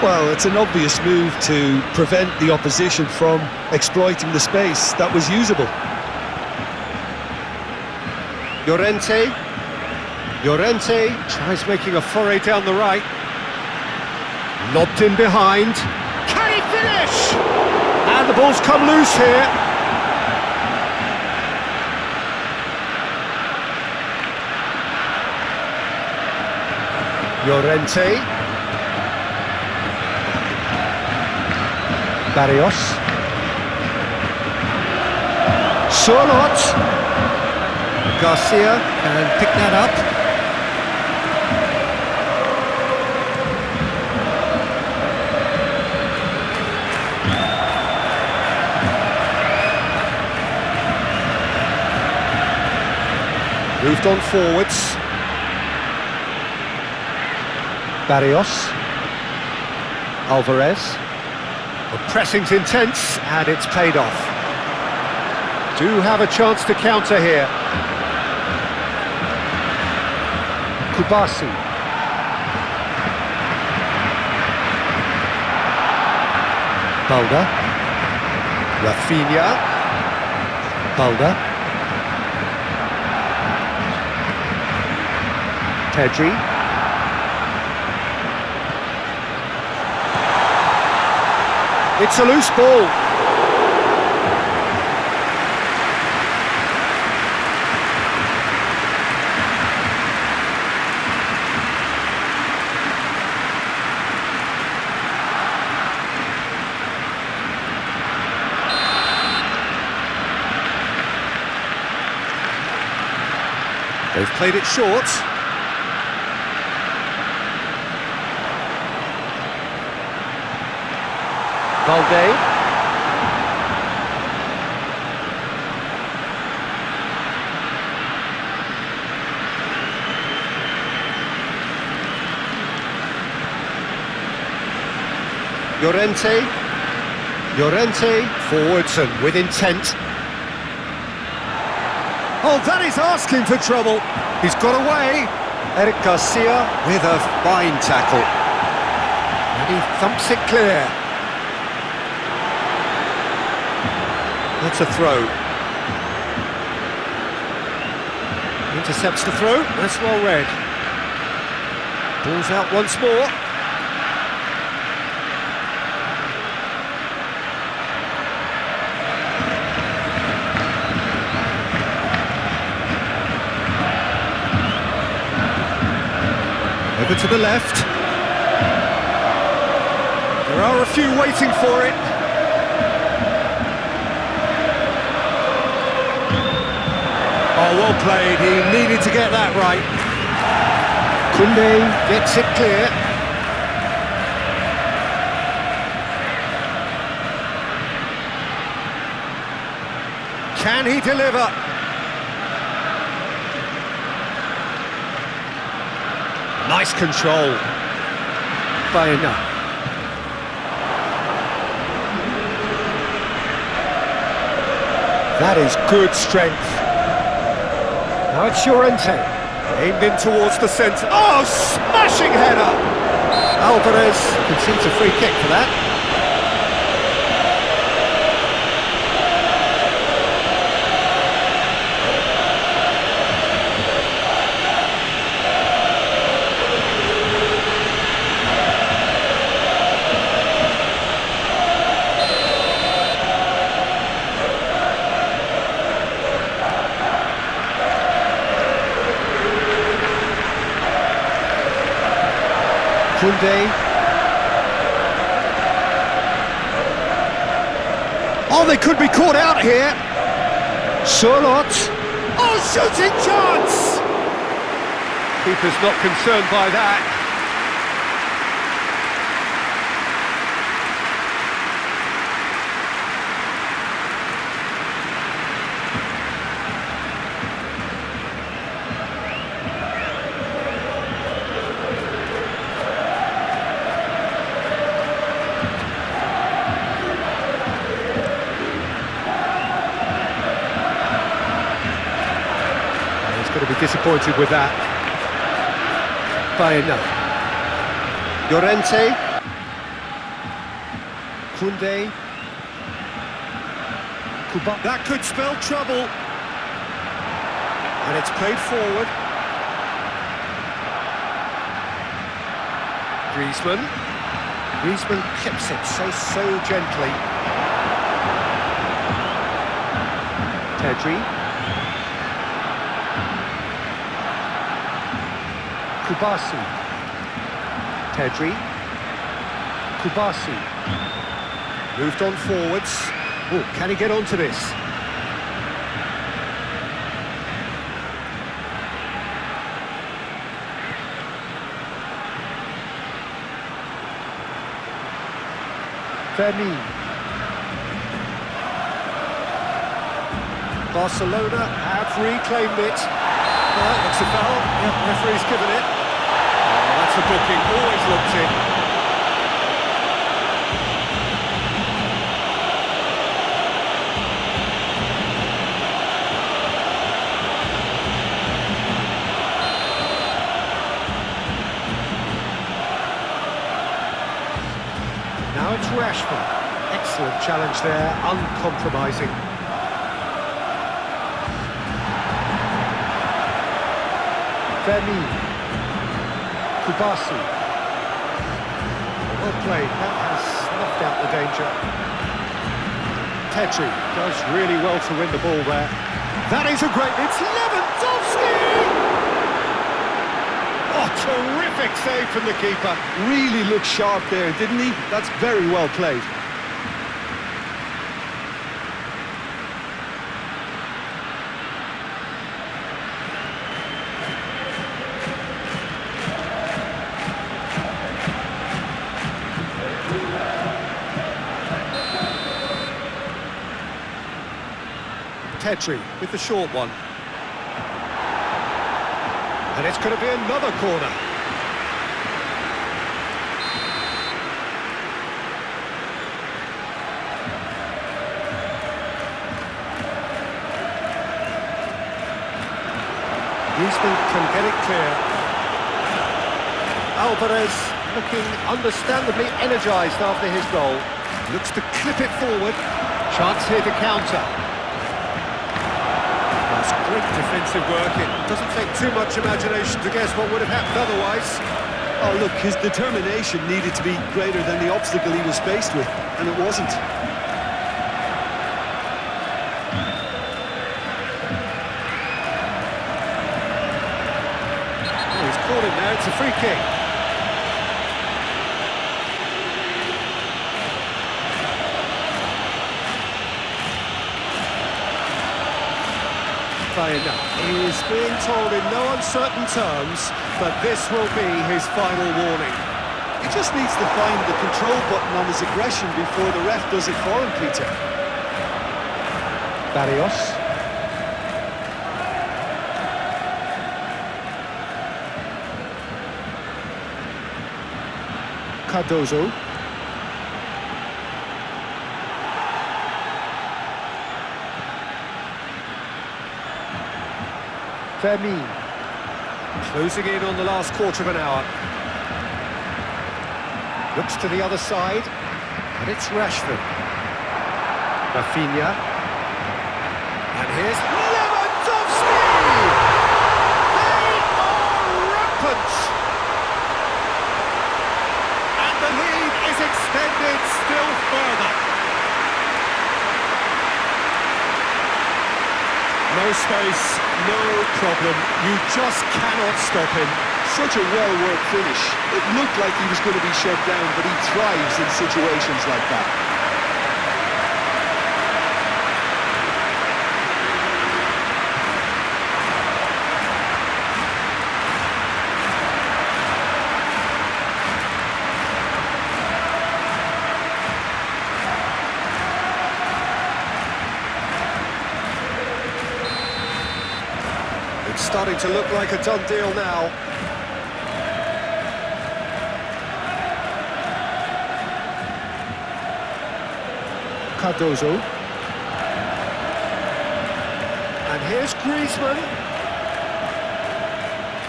Well, it's an obvious move to prevent the opposition from exploiting the space that was usable. Llorente. Llorente tries making a foray down the right. Lobbed in behind. Can he finish? And the ball's come loose here. Llorente. Barrios. Sørloth. Garcia can pick that up. Moved on forwards. Barrios. Alvarez. The pressing's intense and it's paid off. Do have a chance to counter here. Kubasi. Balda. Raphinha. Balda. Pedri. It's a loose ball. They've played it short. Valde. Llorente. Llorente forwards and with intent. Oh, that is asking for trouble. He's got away. Eric Garcia with a fine tackle. And he thumps it clear. That's a throw. Intercepts the throw. That's well read. Ball's out once more. Over to the left. There are a few waiting for it. Oh, well played. He needed to get that right. Koundé gets it clear. Can he deliver? Nice control. Bayona. That is good strength. Now it's Llorente. Aimed in towards the centre. Oh, smashing header! Alvarez concedes a free kick for that. Koundé. Oh, they could be caught out here. Sørloth. Oh, shooting chance! Keeper's not concerned by that. Going to be disappointed with that. Bayona. Llorente. Koundé. That could spell trouble. And it's played forward. Griezmann. Griezmann clips it so gently. Pedri. Kubasi. Pedri. Kubasi. Moved on forwards. Oh, can he get onto this? Lamine. Barcelona have reclaimed it. Oh, that's a foul. Yep, referee's given it. Oh, that's a booking. Always looked in. Now it's Rashford. Excellent challenge there, uncompromising. Lamine. Kubasi. Well played, that has snuffed out the danger. Pedri does really well to win the ball there. That is a great... It's Lewandowski! Oh, terrific save from the keeper. Really looked sharp there, didn't he? That's very well played. Pedri with the short one. And it's going to be another corner. Griezmann can get it clear. Alvarez looking understandably energised after his goal. Looks to clip it forward. Chance here to counter. That's great defensive work. It doesn't take too much imagination to guess what would have happened otherwise. Oh, look, his determination needed to be greater than the obstacle he was faced with, and it wasn't. Oh, he's caught him there. It's a free kick. He is being told in no uncertain terms that this will be his final warning. He just needs to find the control button on his aggression before the ref does it for him, Peter. Barrios. Cardozo. Lamine. Closing in on the last quarter of an hour. Looks to the other side, and it's Rashford. Raphinha. And here's Lewandowski! They are rampant! And the lead is extended still further. No space, no problem. You just cannot stop him. Such a well-worked finish. It looked like he was going to be shut down, but he thrives in situations like that. It's starting to look like a done deal now. Cardozo. And here's Griezmann.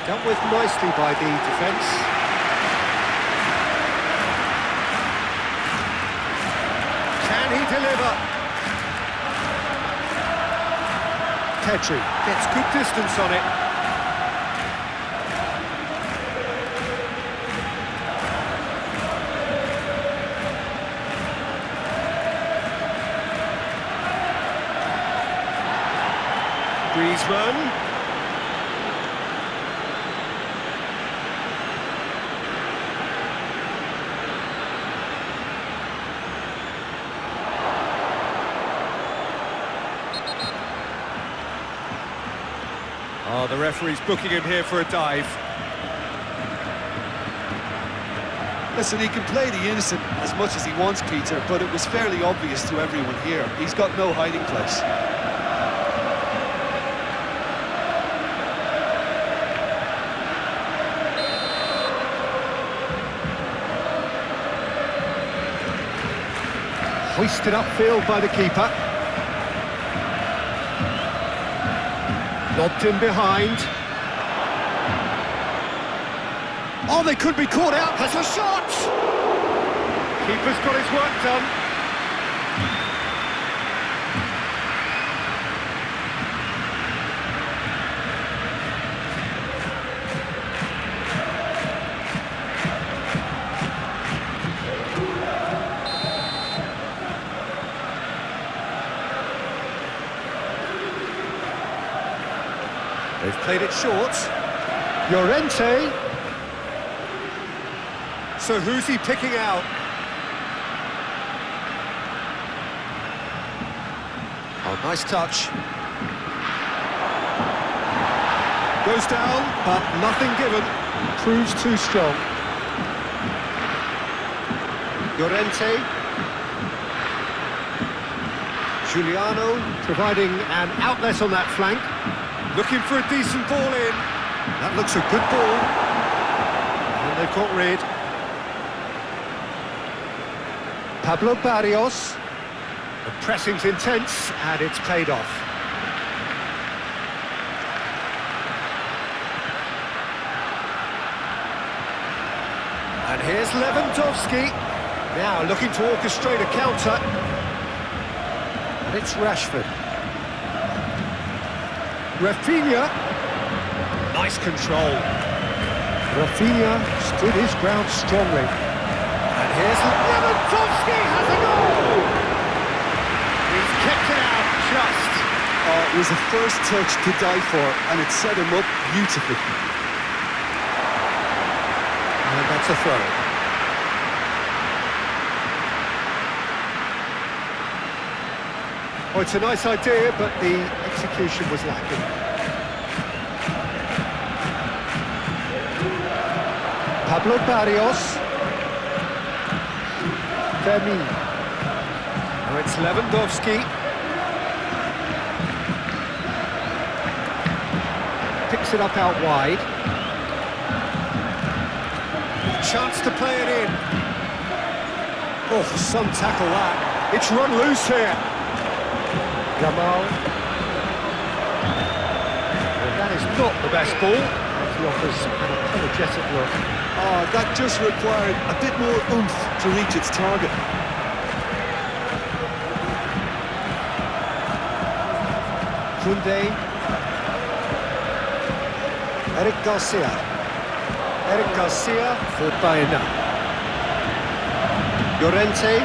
Dealt with nicely by the defence. Can he deliver? Pedri gets good distance on it. Griezmann. Oh, the referee's booking him here for a dive. Listen, he can play the innocent as much as he wants, Peter, but it was fairly obvious to everyone here. He's got no hiding place. Hoisted upfield by the keeper. Lobbed in behind. Oh, they could be caught out. Has a shot! Keeper's got his work done. They've played it short. Llorente. So who's he picking out? Oh, nice touch. Goes down, but nothing given. Proves too strong. Llorente. Giuliano providing an outlet on that flank. Looking for a decent ball in. That looks a good ball. And they've got rid. Pablo Barrios. The pressing's intense and it's paid off. And here's Lewandowski. Now looking to orchestrate a counter. And it's Rashford. Raphinha. Nice control. Raphinha stood his ground strongly. And here's Lewandowski has a goal! He's kept it out just. Oh, it was a first touch to die for, and it set him up beautifully. And that's a throw. Oh, it's a nice idea, but the execution was lacking. Pablo Barrios. Lamine. Now it's Lewandowski. Picks it up out wide. Chance to play it in. Oh, some tackle that. It's run loose here. Yamal. Well, that is not the best ball. He offers an apologetic look. Oh, that just required a bit more oomph to reach its target. Koundé. Eric Garcia. Eric Garcia for Bayern. Llorente.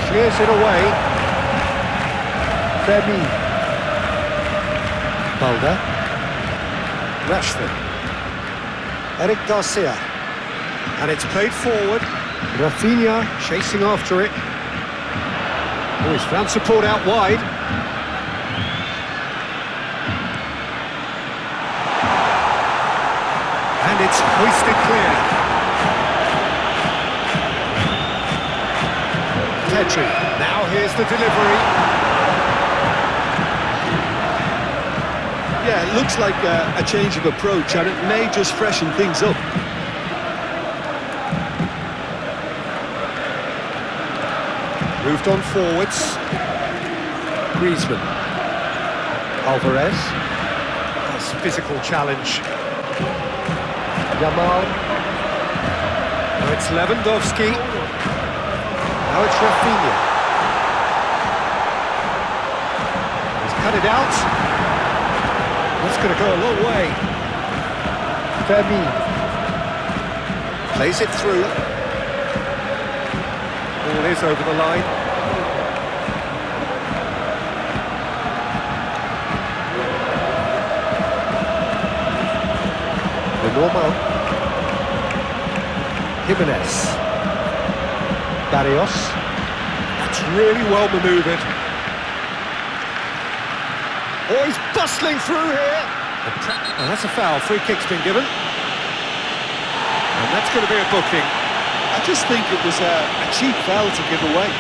Clears it away. Lamine. Balda. Rashford. Eric Garcia. And it's played forward. Raphinha chasing after it. Oh, he's found support out wide. And it's hoisted clear. Pedri. Now here's the delivery. Yeah, it looks like a change of approach, and it may just freshen things up. Moved on forwards. Griezmann. Alvarez. Nice physical challenge. Yamal. Now it's Lewandowski. Now it's Raphinha. He's cut it out. That's going to go a long way. Lamine. Plays it through. Ball is over the line. normal. Jimenez. Barrios. That's really well manoeuvred. Oh, he's bustling through here. Oh, that's a foul. Free kick's been given. And that's going to be a booking. I just think it was a cheap foul to give away.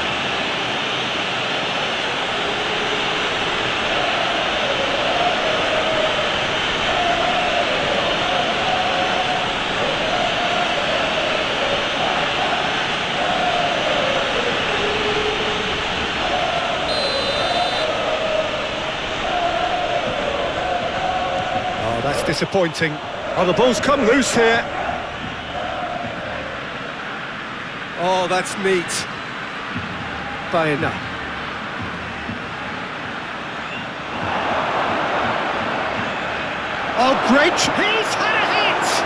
Oh, that's disappointing. Oh, the ball's come loose here. Oh, that's neat. Baena. Oh, great! He's had a hit!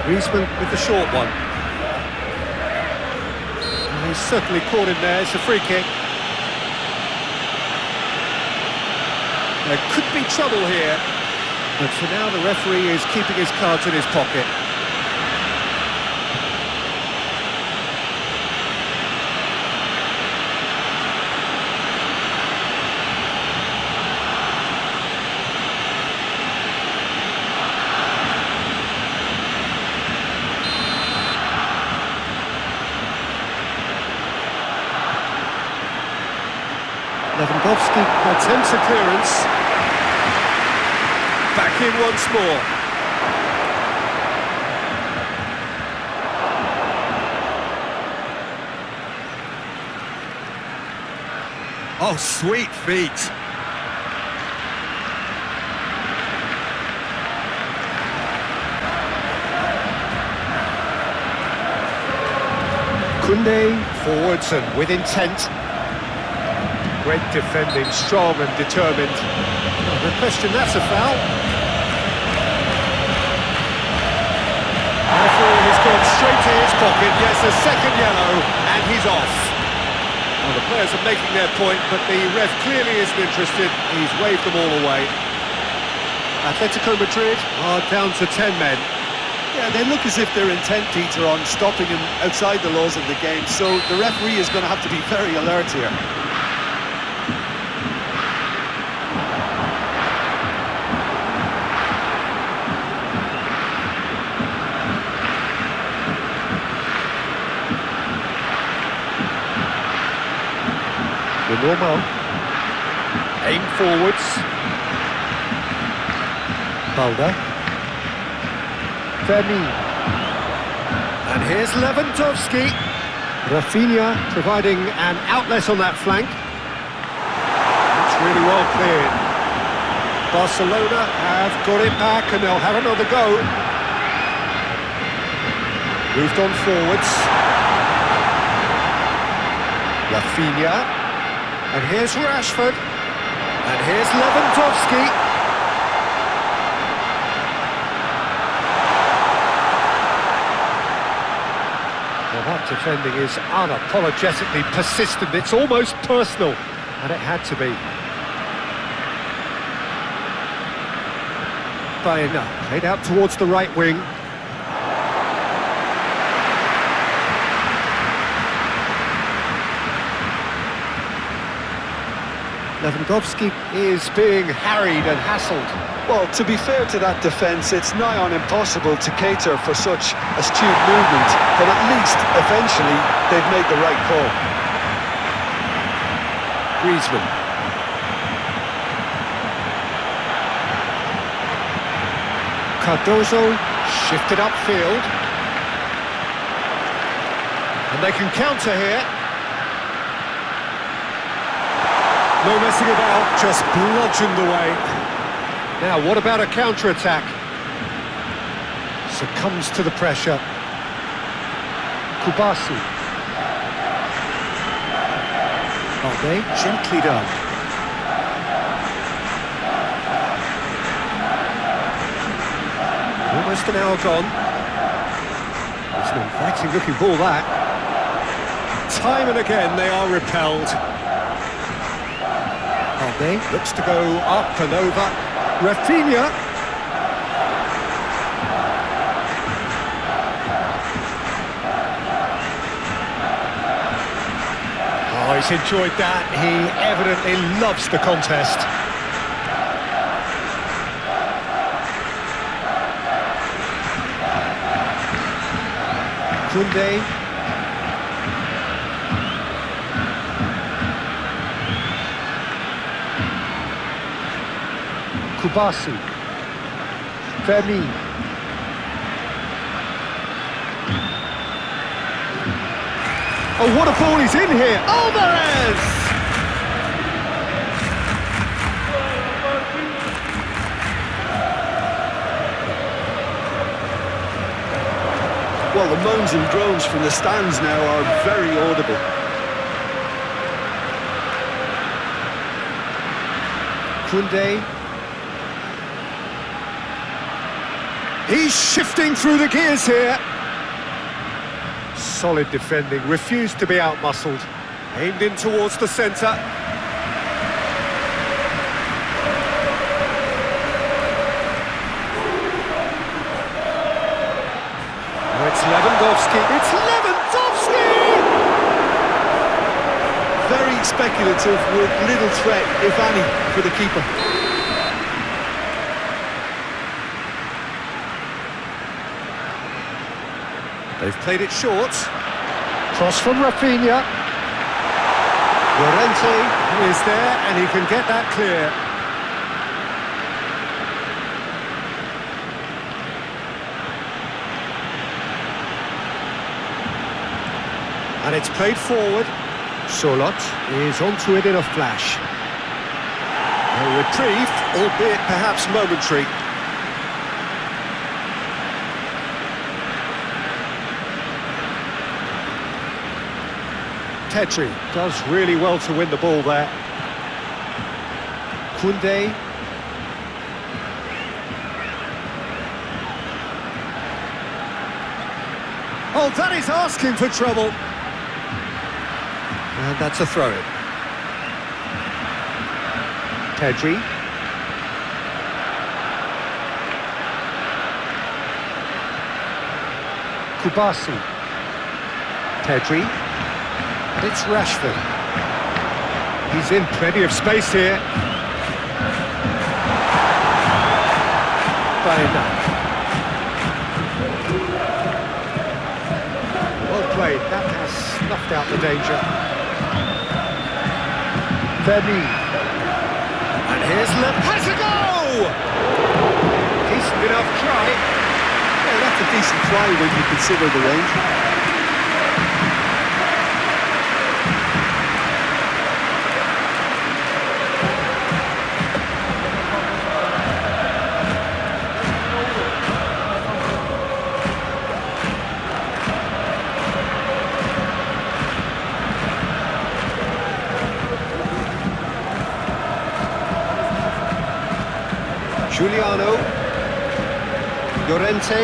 Griezmann with the short one. And he's certainly caught him there. It's a free kick. There could be trouble here, but for now the referee is keeping his cards in his pocket. Lewandowski attempts a clearance. Back in once more. Oh, sweet feet. Koundé forwards and with intent. Great defending, strong and determined. No question, that's a foul. Referee has gone straight to his pocket. Yes, a second yellow, and he's off. Well, the players are making their point, but the ref clearly isn't interested. He's waved them all away. Atletico Madrid are down to 10 men. Yeah, they look as if their intent, Peter, on stopping him outside the laws of the game, so the referee is going to have to be very alert here. Normal. Aim forwards. Balda. Vermi. And here's Lewandowski. Raphinha providing an outlet on that flank. That's really well cleared. Barcelona have got it back and they'll have another go. Moved on forwards. Raphinha. And here's Rashford. And here's Lewandowski. Well, that defending is unapologetically persistent. It's almost personal. And it had to be. Baena played out towards the right wing. Lewandowski is being harried and hassled. Well, to be fair to that defence, it's nigh on impossible to cater for such astute movement, but at least, eventually, they've made the right call. Griezmann. Cardozo shifted upfield. And they can counter here. No messing about, just bludgeoned away. Now, what about a counter-attack? Succumbs to the pressure. Kubasi. Balde, gently done. Almost an hour gone. It's an inviting looking ball, that. Time and again they are repelled. Balde looks to go up and over. Raphinha. Oh, he's enjoyed that. He evidently loves the contest. Koundé. Kubasi. Vermeer. Oh, what a ball he's in here! Alvarez! Well, the moans and groans from the stands now are very audible. Koundé. He's shifting through the gears here. Solid defending, refused to be out-muscled. Aimed in towards the centre. Oh, it's Lewandowski. It's Lewandowski! Very speculative with little threat, if any, for the keeper. They've played it short. Cross from Raphinha. Llorente is there and he can get that clear. And it's played forward. Sørloth is onto it in a flash. A reprieve, albeit perhaps momentary. Petri does really well to win the ball there. Koundé. Oh, that is asking for trouble. And that's a throw-in. Petri. Kubasi. Petri. And it's Rashford. He's in plenty of space here. Well played, that has snuffed out the danger. Vermeer. And here's has a go! Decent enough try. Yeah, that's a decent try when you consider the range. Juliano, Llorente,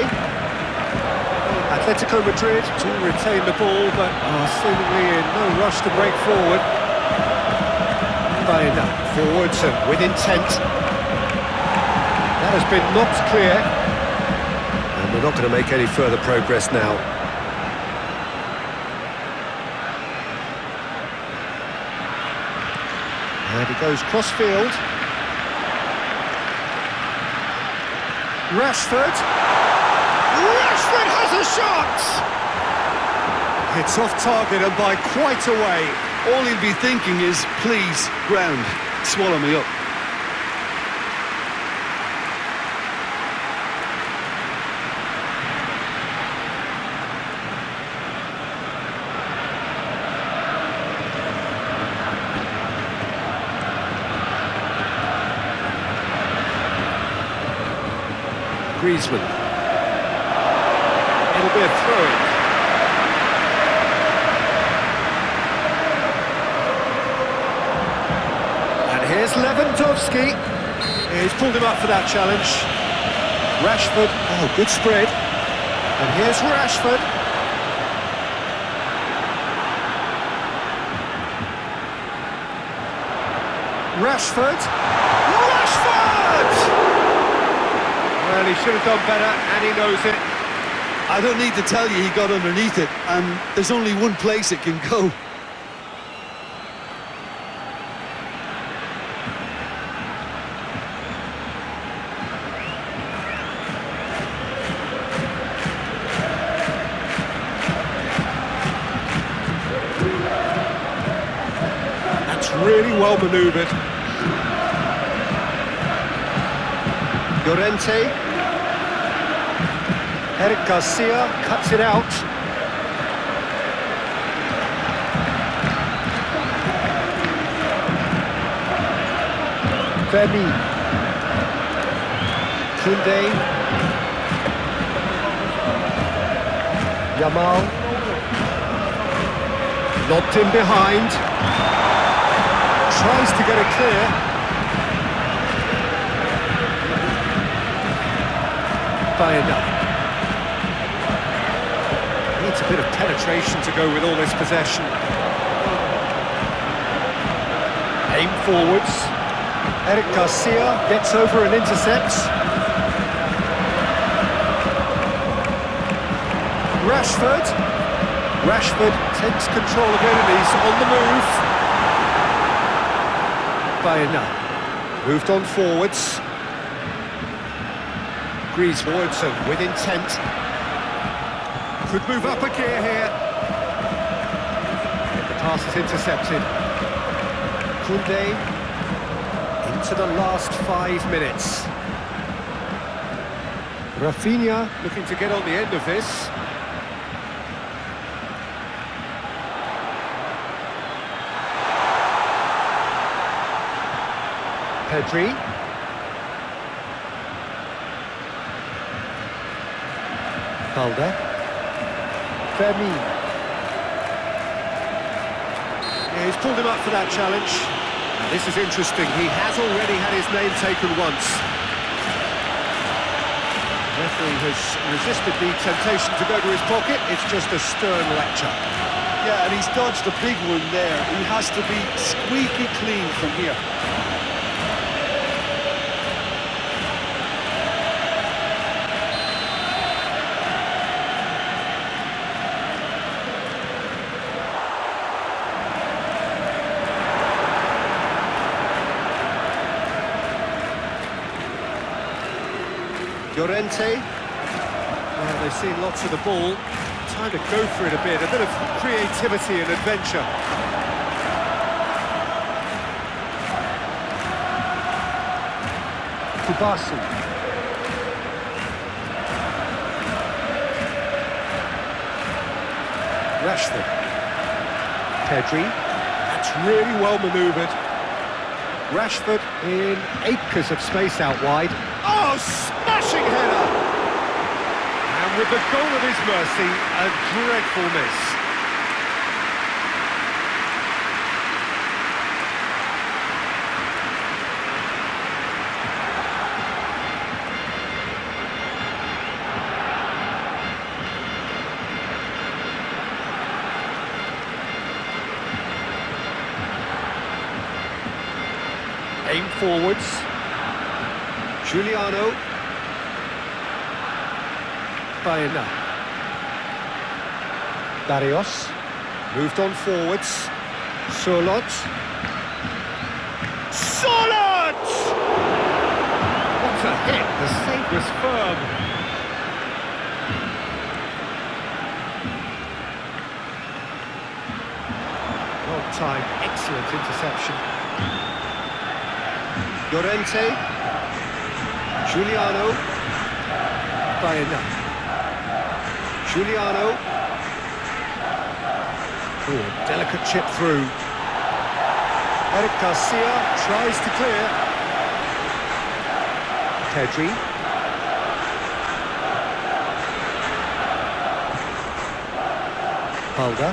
Atletico Madrid to retain the ball, but are seemingly in no rush to break forward. Forwards and with intent. That has been knocked clear, and we're not going to make any further progress now. And he goes cross-field. Rashford! Rashford has a shot! It's off target and by quite a way. All he'll be thinking is, please, ground, swallow me up. Griezmann. be a throw-in. And here's Lewandowski. He's pulled him up for that challenge. Rashford, oh, good spread. And here's Rashford. Rashford! Well, he should have done better, and he knows it. I don't need to tell you he got underneath it, and there's only one place it can go. That's really well manoeuvred. Llorente. Eric Garcia cuts it out. Femi. Koundé. Yamal. Lobbed in behind. Tries to get it clear. Bayanda. Needs a bit of penetration to go with all this possession. Aim forwards. Eric Garcia gets over and intercepts. Rashford. Rashford takes control again and he's on the move. Bayanda moved on forwards. Greaves forwards and with intent. Could move up a gear here. The pass is intercepted. Koundé into the last 5 minutes. Raphinha looking to get on the end of this. Pedri. Calder. Femi. Yeah, he's pulled him up for that challenge. Now, this is interesting. He has already had his name taken once. The referee has resisted the temptation to go to his pocket. It's just a stern lecture. Yeah, and he's dodged a big one there. He has to be squeaky clean from here. Llorente. Well, they've seen lots of the ball. Time to go for it a bit of creativity and adventure. Kubasu. Rashford. Pedri. That's really well manoeuvred. Rashford in acres of space out wide. Oh, smashing header! And with the goal of his mercy, a dreadful miss. Aim forwards. Giuliano. Bayanda. Barrios. Moved on forwards. Sørloth. Sørloth! What a hit! The save was firm. Well timed, excellent interception. Llorente. Giuliano. Bayanda. Giuliano. Oh, delicate chip through. Eric Garcia tries to clear. Pedri. Holder.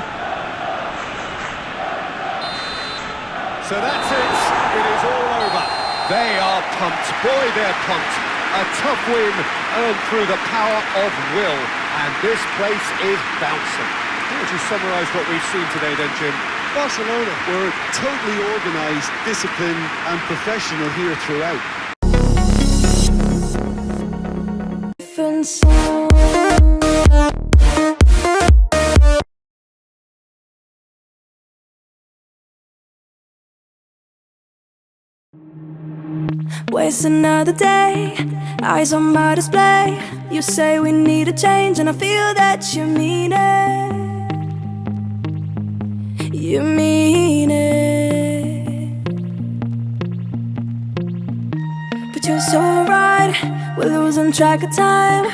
So that's it. It is all over. They are pumped. Boy, they're pumped. A tough win earned through the power of will. And this place is bouncing. How would you summarise what we've seen today then, Jim? Barcelona were totally organised, disciplined and professional here throughout. Different sound. Waste another day, eyes on my display. You say we need a change and I feel that you mean it. You mean it. But you're so right, we're losing track of time,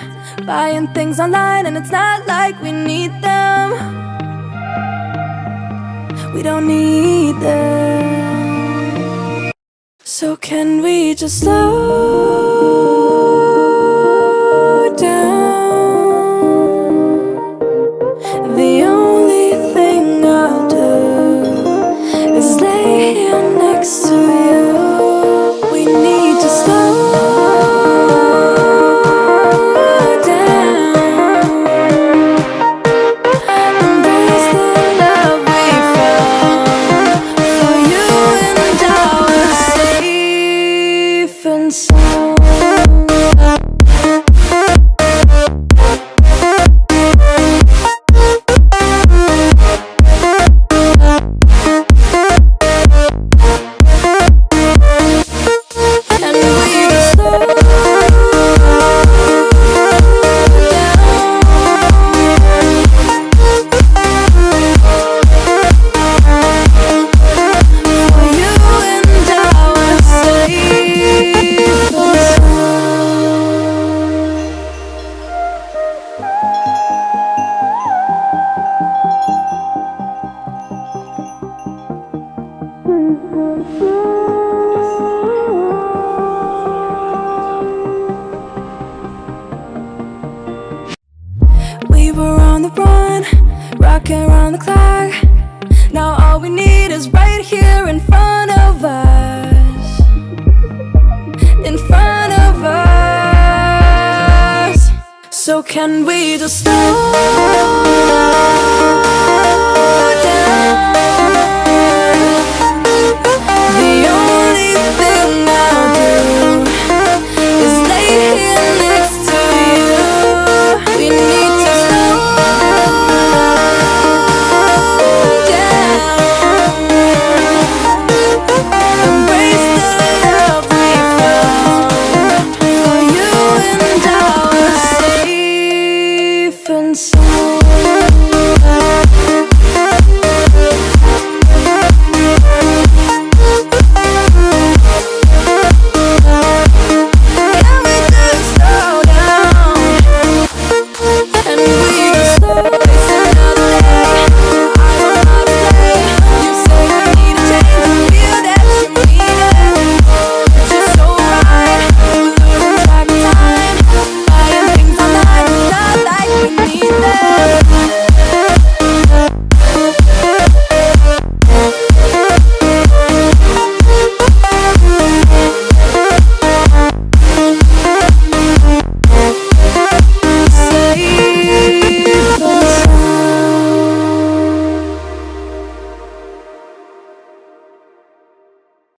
buying things online and it's not like we need them. We don't need them. So can we just slow down? The only thing I'll do is lay here next to you. We need to slow down. Embrace the love we found. For you and I were safe and sound. We were on the run, rocking around the clock. Now all we need is right here in front of us. In front of us. So can we just slow down?